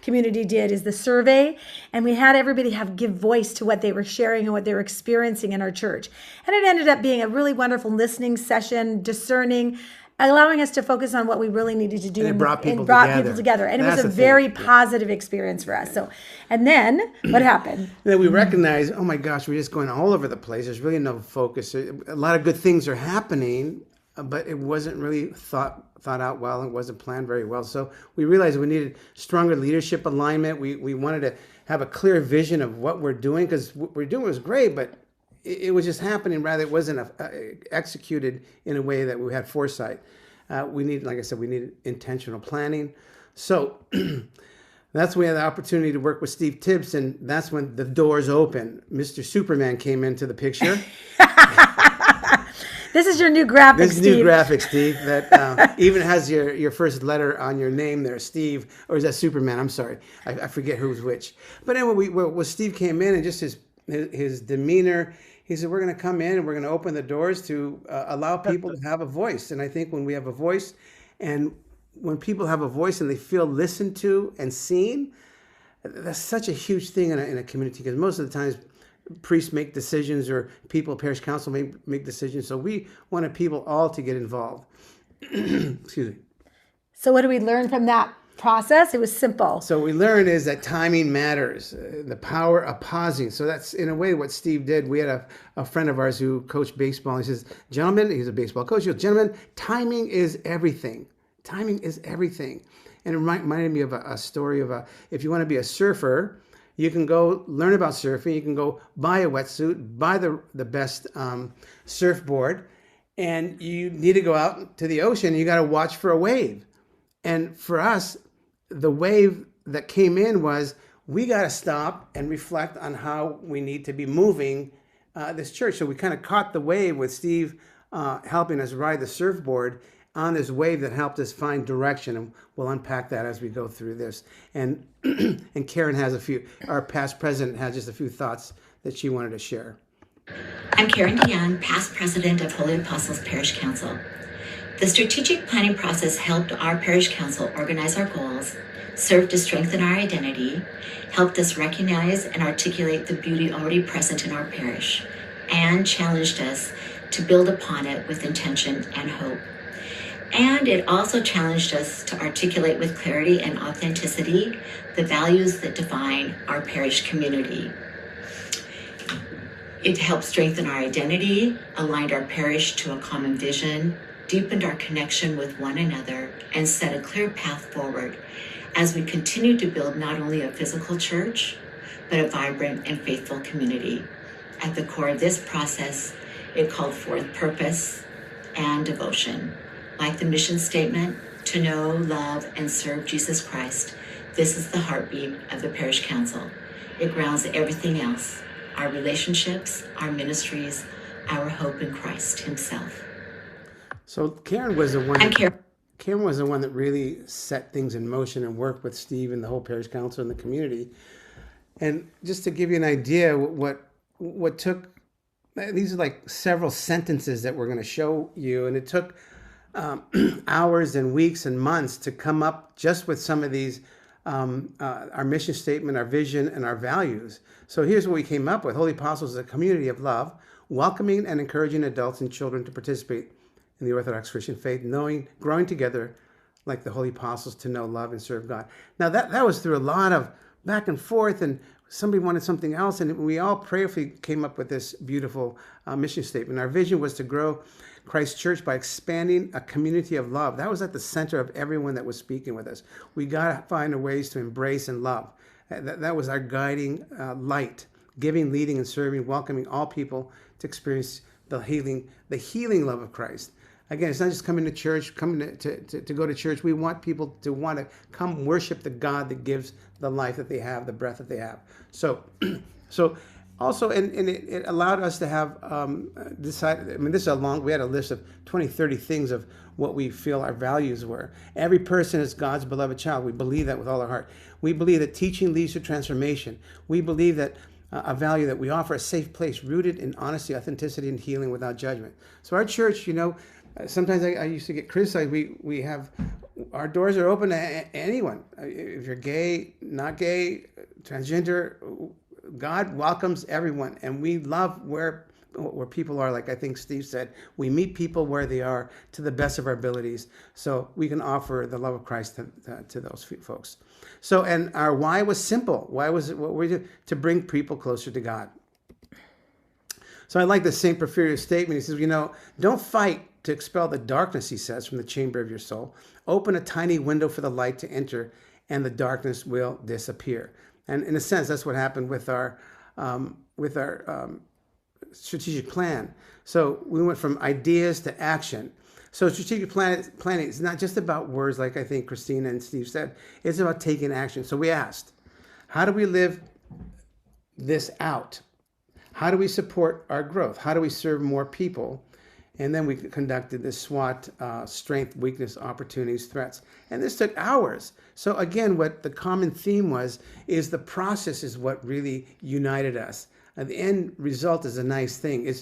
community did, is the survey. And we had everybody give voice to what they were sharing and what they were experiencing in our church. And it ended up being a really wonderful listening session, discerning, allowing us to focus on what we really needed to do, and brought people together. And That's it was a very positive experience for us. So, and then what happened? And then we recognized, oh my gosh, we're just going all over the place. There's really no focus. A lot of good things are happening, but it wasn't really thought out well. It wasn't planned very well. So we realized we needed stronger leadership alignment. We wanted to have a clear vision of what we're doing, because what we're doing was great, but it was just happening. Rather, it wasn't executed in a way that we had foresight. We need, like I said, we needed intentional planning. So that's when we had the opportunity to work with Steve Tibbs, and that's when the doors opened. Mr. Superman came into the picture. This is your new graphic, Steve. This Steve. New graphic, Steve, that even has your first letter on your name there, Steve, or is that Superman? I'm sorry, I forget who's which. But anyway, when Steve came in and just his demeanor, he said, we're going to come in and we're going to open the doors to allow people to have a voice. And I think when we have a voice, and when people have a voice and they feel listened to and seen, that's such a huge thing in a community, because most of the times priests make decisions or parish council make decisions. So we wanted people all to get involved. Excuse me. So what did we learn from that process? It was simple. So we learned is that timing matters, the power of pausing. So that's in a way what Steve did. We had a friend of ours who coached baseball. He says, gentlemen, he's a baseball coach. He goes, gentlemen, timing is everything. Timing is everything. And it reminded me of a story of if you want to be a surfer, you can go learn about surfing. You can go buy a wetsuit, buy the best surfboard, and you need to go out to the ocean. And you got to watch for a wave. And for us, the wave that came in was, we got to stop and reflect on how we need to be moving this church. So we kind of caught the wave with Steve helping us ride the surfboard on this wave that helped us find direction. And we'll unpack that as we go through this. And and Karen has our past president has just a few thoughts that she wanted to share. I'm Karen DeYoung, past president of Holy Apostles Parish Council. The strategic planning process helped our parish council organize our goals, served to strengthen our identity, helped us recognize and articulate the beauty already present in our parish, and challenged us to build upon it with intention and hope. And it also challenged us to articulate with clarity and authenticity the values that define our parish community. It helped strengthen our identity, aligned our parish to a common vision, deepened our connection with one another, and set a clear path forward as we continue to build not only a physical church, but a vibrant and faithful community. At the core of this process, it called forth purpose and devotion. Like the mission statement, to know, love, and serve Jesus Christ, this is the heartbeat of the Parish Council. It grounds everything else, our relationships, our ministries, our hope in Christ himself. So Karen was the one. I'm Karen. Kim was the one that really set things in motion and worked with Steve and the whole parish council and the community. And just to give you an idea, what took, these are like several sentences that we're going to show you, and it took hours and weeks and months to come up just with some of these, our mission statement, our vision, and our values. So here's what we came up with. Holy Apostles is a community of love, welcoming and encouraging adults and children to participate in the Orthodox Christian faith, growing together like the Holy Apostles to know, love, and serve God. Now that was through a lot of back and forth, and somebody wanted something else, and we all prayerfully came up with this beautiful mission statement. Our vision was to grow Christ Church by expanding a community of love. That was at the center of everyone that was speaking with us. We got to find ways to embrace and love. That was our guiding light, giving, leading, and serving, welcoming all people to experience the healing love of Christ. Again, it's not just coming to church, coming to go to church. We want people to want to come worship the God that gives the life that they have, the breath that they have. So also, and it allowed us to have decided. I mean, this is we had a list of 20, 30 things of what we feel our values were. Every person is God's beloved child. We believe that with all our heart. We believe that teaching leads to transformation. We believe that a value that we offer a safe place rooted in honesty, authenticity, and healing without judgment. So our church, sometimes I used to get criticized. We have, our doors are open to anyone. If you're gay, not gay, transgender, God welcomes everyone, and we love where people are. Like I think Steve said, we meet people where they are to the best of our abilities, so we can offer the love of Christ to those folks. So, and our why was simple. Why was it? What we did to bring people closer to God. So I like the Saint Porphyrius statement. He says, don't fight to expel the darkness, he says, from the chamber of your soul. Open a tiny window for the light to enter, and the darkness will disappear. And in a sense, that's what happened with our strategic plan. So we went from ideas to action. So strategic planning is not just about words, like I think Christina and Steve said. It's about taking action. So we asked, how do we live this out? How do we support our growth? How do we serve more people? And then we conducted this SWOT, strength, weakness, opportunities, threats. And this took hours. So again, what the common theme is the process is what really united us. And the end result is a nice thing.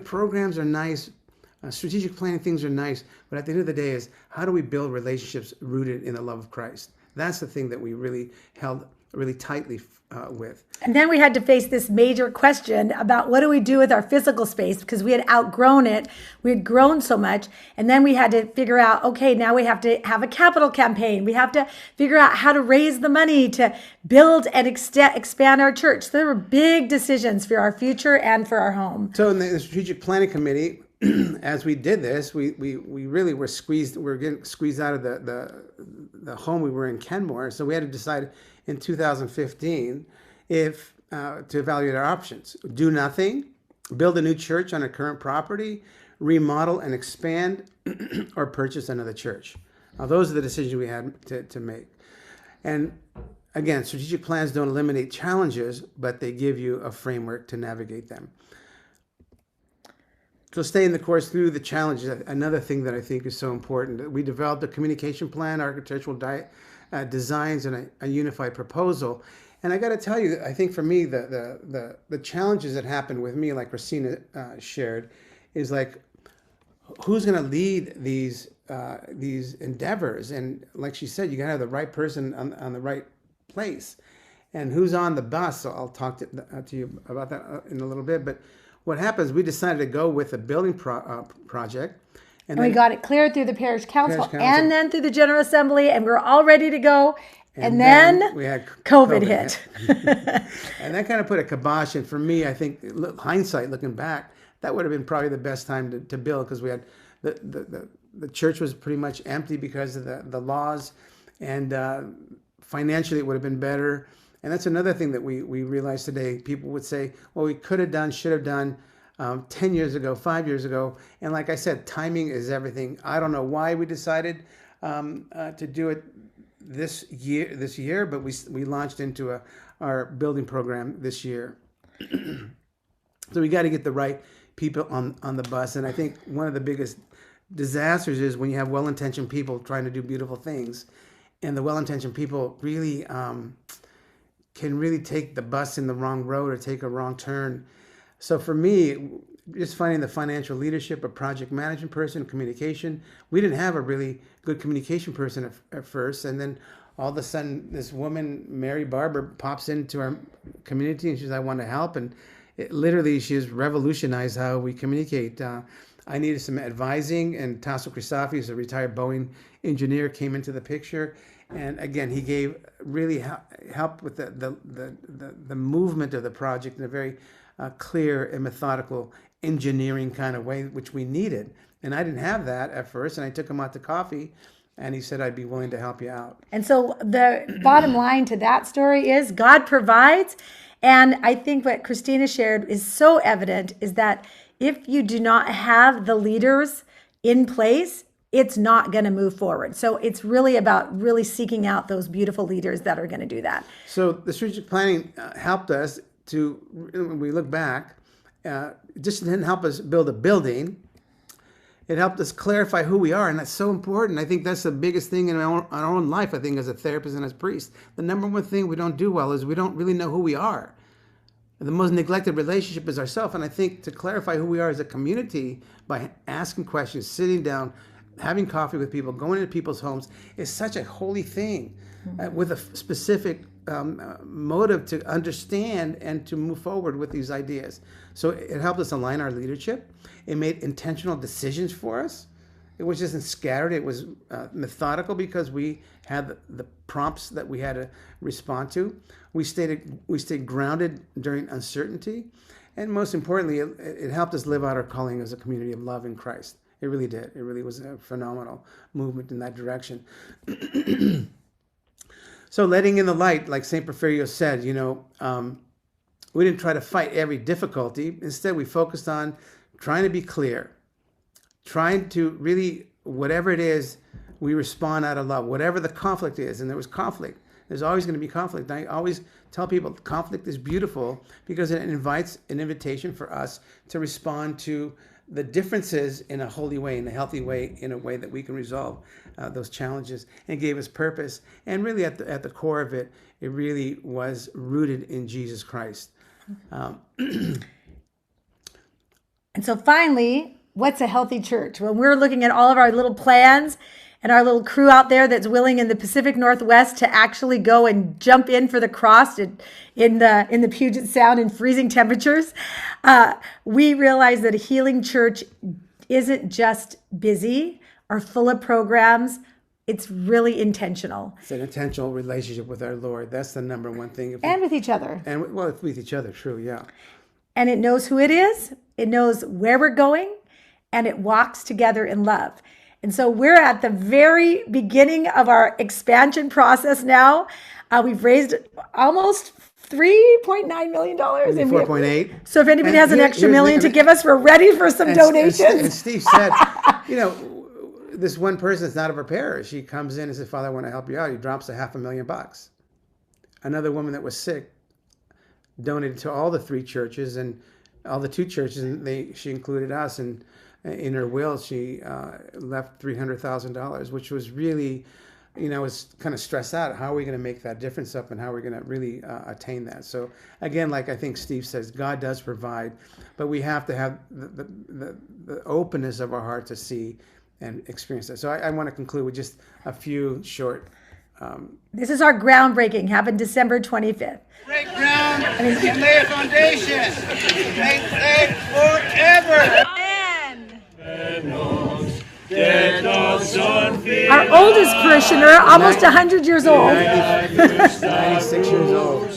Programs are nice, strategic planning things are nice, but at the end of the day is how do we build relationships rooted in the love of Christ? That's the thing that we really held really tightly with. And then we had to face this major question about what do we do with our physical space, because we had outgrown it. We had grown so much. And then we had to figure out, okay, now we have to have a capital campaign. We have to figure out how to raise the money to build and expand our church. So there were big decisions for our future and for our home. So in the strategic planning committee, as we did this, we really were squeezed. We were getting squeezed out of the home we were in, Kenmore. So we had to decide in 2015 if to evaluate our options: do nothing, build a new church on a current property, remodel and expand, or purchase another church. Now, those are the decisions we had to make. And again, strategic plans don't eliminate challenges, but they give you a framework to navigate them. So staying the course through the challenges. Another thing that I think is so important, we developed a communication plan, architectural designs, and a unified proposal. And I got to tell you, I think for me, the challenges that happened with me, like Christina shared, is like, who's going to lead these endeavors? And like she said, you got to have the right person on the right place. And who's on the bus? So I'll talk to you about that in a little bit. But what happens, we decided to go with a building project. And we got it cleared through the parish council and then through the General Assembly, and we were all ready to go. And then we had COVID hit. And that kind of put a kibosh. And for me, I think, hindsight, looking back, that would have been probably the best time to build, because we had the church was pretty much empty because of the laws, and financially it would have been better. And that's another thing that we realize today. People would say, well, we could have done, should have done 10 years ago, 5 years ago. And like I said, timing is everything. I don't know why we decided to do it this year, but we launched into our building program this year. So we got to get the right people on the bus. And I think one of the biggest disasters is when you have well-intentioned people trying to do beautiful things, and the well-intentioned people really can really take the bus in the wrong road or take a wrong turn. So for me, just finding the financial leadership, a project management person, communication. We didn't have a really good communication person at first, and then all of a sudden, this woman, Mary Barber, pops into our community and she says, "I want to help," and literally, she's revolutionized how we communicate. I needed some advising, and Tasso Christofi, who's a retired Boeing engineer, came into the picture. And again, he gave really help with the movement of the project in a very clear and methodical engineering kind of way, which we needed. And I didn't have that at first, and I took him out to coffee, and he said, "I'd be willing to help you out." And so the bottom line to that story is God provides. And I think what Christina shared is so evident is that if you do not have the leaders in place, it's not going to move forward. So it's really about really seeking out those beautiful leaders that are going to do that. So the strategic planning helped us to, when we look back, it just didn't help us build a building. It helped us clarify who we are, and that's so important. I think that's the biggest thing in our own life, I think, as a therapist and as priest. The number one thing we don't do well is we don't really know who we are. The most neglected relationship is ourselves, and I think to clarify who we are as a community by asking questions, sitting down, having coffee with people, going into people's homes is such a holy thing with a specific motive to understand and to move forward with these ideas. So it helped us align our leadership. It made intentional decisions for us. It was just scattered. It was methodical because we had the prompts that we had to respond to. We stayed grounded during uncertainty. And most importantly, it helped us live out our calling as a community of love in Christ. It really did. It really was a phenomenal movement in that direction. So letting in the light, like St. Porphyrio said, we didn't try to fight every difficulty. Instead, we focused on trying to be clear, trying to really, whatever it is, we respond out of love, whatever the conflict is. And there was conflict. There's always going to be conflict. I always tell people conflict is beautiful because it invites an invitation for us to respond to the differences in a holy way, in a healthy way, in a way that we can resolve those challenges, and gave us purpose. And really at the core of it, it really was rooted in Jesus Christ. And so finally, what's a healthy church? When we're looking at all of our little plans and our little crew out there that's willing in the Pacific Northwest to actually go and jump in for the cross in the Puget Sound in freezing temperatures, we realize that a healing church isn't just busy or full of programs. It's really intentional. It's an intentional relationship with our Lord. That's the number one thing. And with each other. And well, with each other, true, yeah. And it knows who it is. It knows where we're going, and it walks together in love. And so we're at the very beginning of our expansion process now. We've raised almost $3.9 million. 4.8. So if anybody has an extra million to give us, we're ready for some donations. And Steve said, this one person that's not of our parish, he comes in and says, "Father, I want to help you out." He drops $500,000. Another woman that was sick donated to all the three churches and all the two churches, and she included us, and in her will she left $300,000, which was really, was kind of stressed out. How are we going to make that difference up, and how are we going to really attain that? So again, like I think Steve says, God does provide, but we have to have the openness of our heart to see and experience that. So I want to conclude with just a few short. This is our groundbreaking, happened December 25th. Break ground and lay a foundation. Make it forever. Our oldest parishioner, almost 100 years old. 96 years old.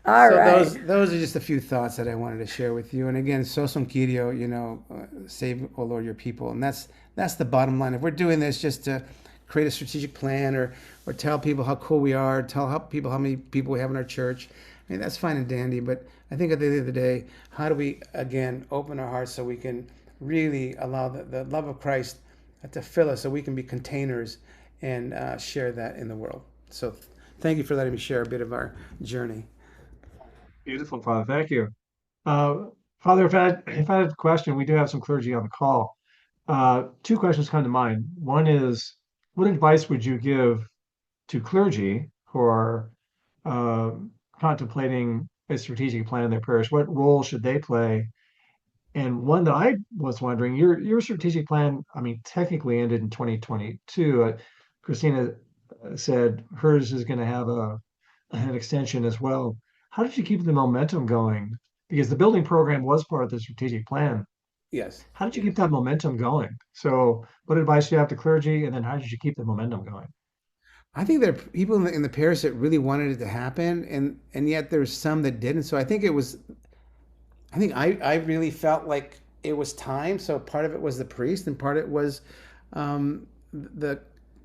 All right. Those are just a few thoughts that I wanted to share with you. And again, Sosum Kyrio, save, O Lord, your people. And that's the bottom line. If we're doing this just to create a strategic plan or tell people how cool we are, tell people how many people we have in our church, I mean, that's fine and dandy. But I think at the end of the day, how do we, again, open our hearts so we can really allow the love of Christ to fill us so we can be containers and share that in the world. So thank you for letting me share a bit of our journey. Beautiful, Father. Thank you. Uh, Father, if I had a question, we do have some clergy on the call. Two questions come to mind. One is, what advice would you give to clergy who are uh, contemplating a strategic plan in their parish? What role should they play? And one that I was wondering, your strategic plan, I mean, technically ended in 2022. Christina said hers is going to have an extension as well. How did you keep the momentum going? Because the building program was part of the strategic plan. Yes. How did you keep that momentum going? So, what advice do you have to clergy? And then how did you keep the momentum going? I think there are people in the parish that really wanted it to happen, and yet there's some that didn't. So I think it was. I think I really felt like it was time. So part of it was the priest, and part of it was the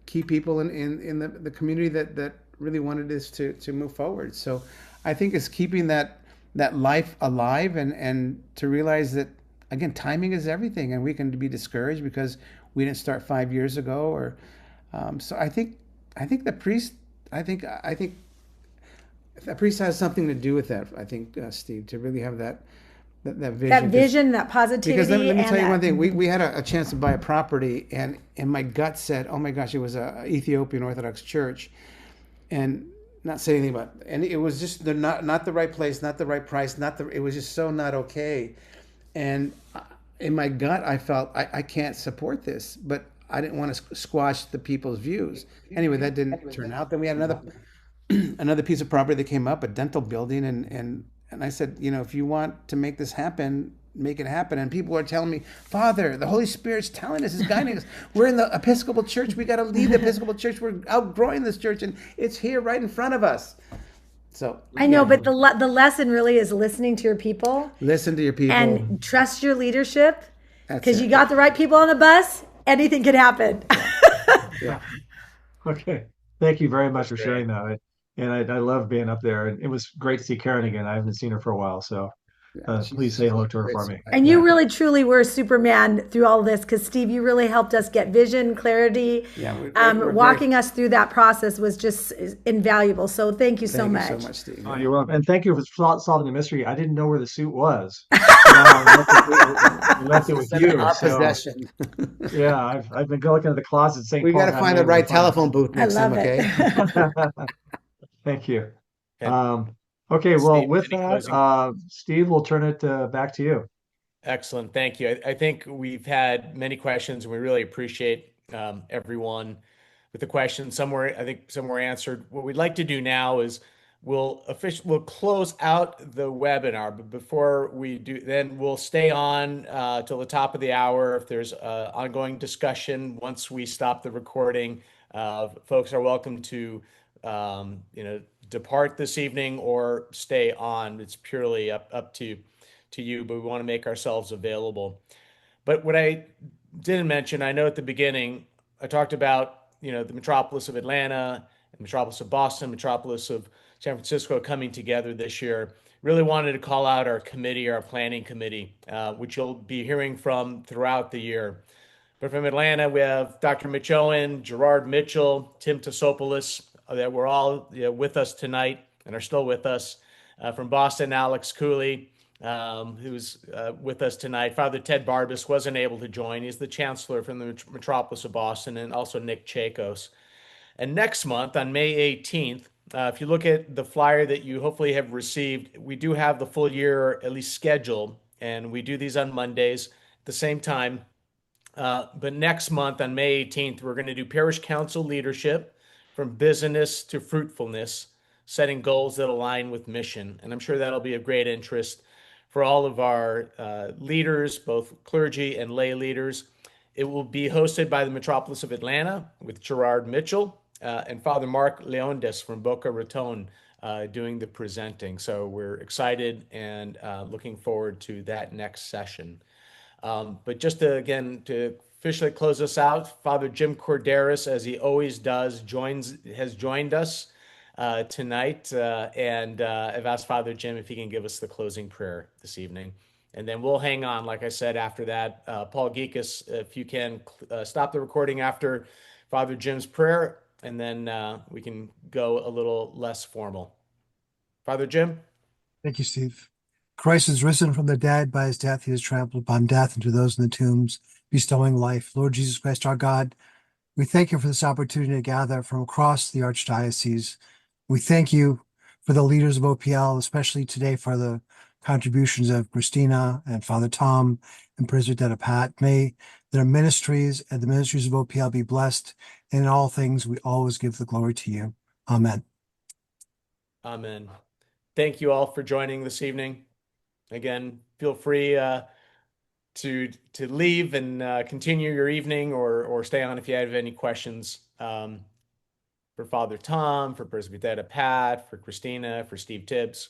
key people in the community that really wanted this to move forward. So I think it's keeping that life alive, and to realize that, again, timing is everything, and we can be discouraged because we didn't start 5 years ago. Or so I think the priest. I think the priest has something to do with that. I think, Steve, to really have that That vision. vision, that Because let positivity, me and tell you one that. thing. We had a chance to buy a property, and my gut said, "Oh my gosh, it was a Ethiopian Orthodox church," and not say anything about it. And it was just not the right place, not the right price, not the. It was just so not okay. And in my gut, I felt I can't support this, but I didn't want to squash the people's views. Anyway, that didn't turn out. Then we had another piece of property that came up, a dental building, and I said, if you want to make this happen, make it happen. And people are telling me, Father, the Holy Spirit's telling us, is guiding us. We're in the Episcopal Church. We got to lead the Episcopal Church. We're outgrowing this church, and it's here right in front of us. So I know, but the lesson really is listening to your people listen to your people. and trust your leadership, That's because it. you got the right people on the bus. Anything can happen. Yeah. Okay. Thank you very much for great. sharing that. And I love being up there. And it was great to see Karen again. I haven't seen her for a while. So please say hello to her for me. And you really truly were Superman through all this, because Steve, you really helped us get vision, clarity. Yeah, we're Walking us through that process was just invaluable. So thank you so Thank much. you so much, Steve. Oh, you're welcome. And thank you for solving the mystery. I didn't know where the suit was. I left it with It's in you. our So possession. yeah, I've been looking at the closet. St. We Paul got to haven't find been the able to right find it. telephone booth I next time, love okay? it. Thank you. Okay. Okay, well, Steve, with any that, closing? Steve, we'll turn it back to you. Excellent. Thank you. I think we've had many questions, and we really appreciate everyone with the questions. I think some were answered. What we'd like to do now is we'll close out the webinar, but before we do, then we'll stay on till the top of the hour. If there's ongoing discussion once we stop the recording, folks are welcome to depart this evening or stay on. It's purely up to you, but we want to make ourselves available. But what I didn't mention, I know at the beginning, I talked about, the metropolis of Atlanta, and metropolis of Boston, metropolis of San Francisco coming together this year. Really wanted to call out our committee, our planning committee, which you'll be hearing from throughout the year. But from Atlanta, we have Dr. Mitch Owen, Gerard Mitchell, Tim Tosopoulos, that were all with us tonight and are still with us. From Boston, Alex Cooley, who's with us tonight. Father Ted Barbas wasn't able to join. He's the chancellor from the metropolis of Boston, and also Nick Chakos. And next month, on May 18th, if you look at the flyer that you hopefully have received, we do have the full year at least scheduled, and we do these on Mondays at the same time. But next month, on May 18th, we're going to do parish council leadership from business to fruitfulness, setting goals that align with mission. And I'm sure that'll be of great interest for all of our leaders, both clergy and lay leaders. It will be hosted by the metropolis of Atlanta with Gerard Mitchell and Father Mark Leondes from Boca Raton doing the presenting. So we're excited and looking forward to that next session. But just to officially close us out, Father Jim Corderas, as he always does, has joined us tonight, and I've asked Father Jim if he can give us the closing prayer this evening, and then we'll hang on. Like I said, after that, Paul Geekus, if you can stop the recording after Father Jim's prayer, and then we can go a little less formal. Father Jim. Thank you, Steve. Christ is risen from the dead. By his death, he has trampled upon death and to those in the tombs, bestowing life. Lord Jesus Christ, our God, we thank you for this opportunity to gather from across the Archdiocese. We thank you for the leaders of OPL, especially today for the contributions of Christina and Father Tom and Presbyter Pat. May their ministries and the ministries of OPL be blessed. And in all things, we always give the glory to you. Amen. Amen. Thank you all for joining this evening. Again, feel free to leave and continue your evening or stay on if you have any questions for Father Tom, for Presbyter Pat, for Christina, for Steve Tibbs.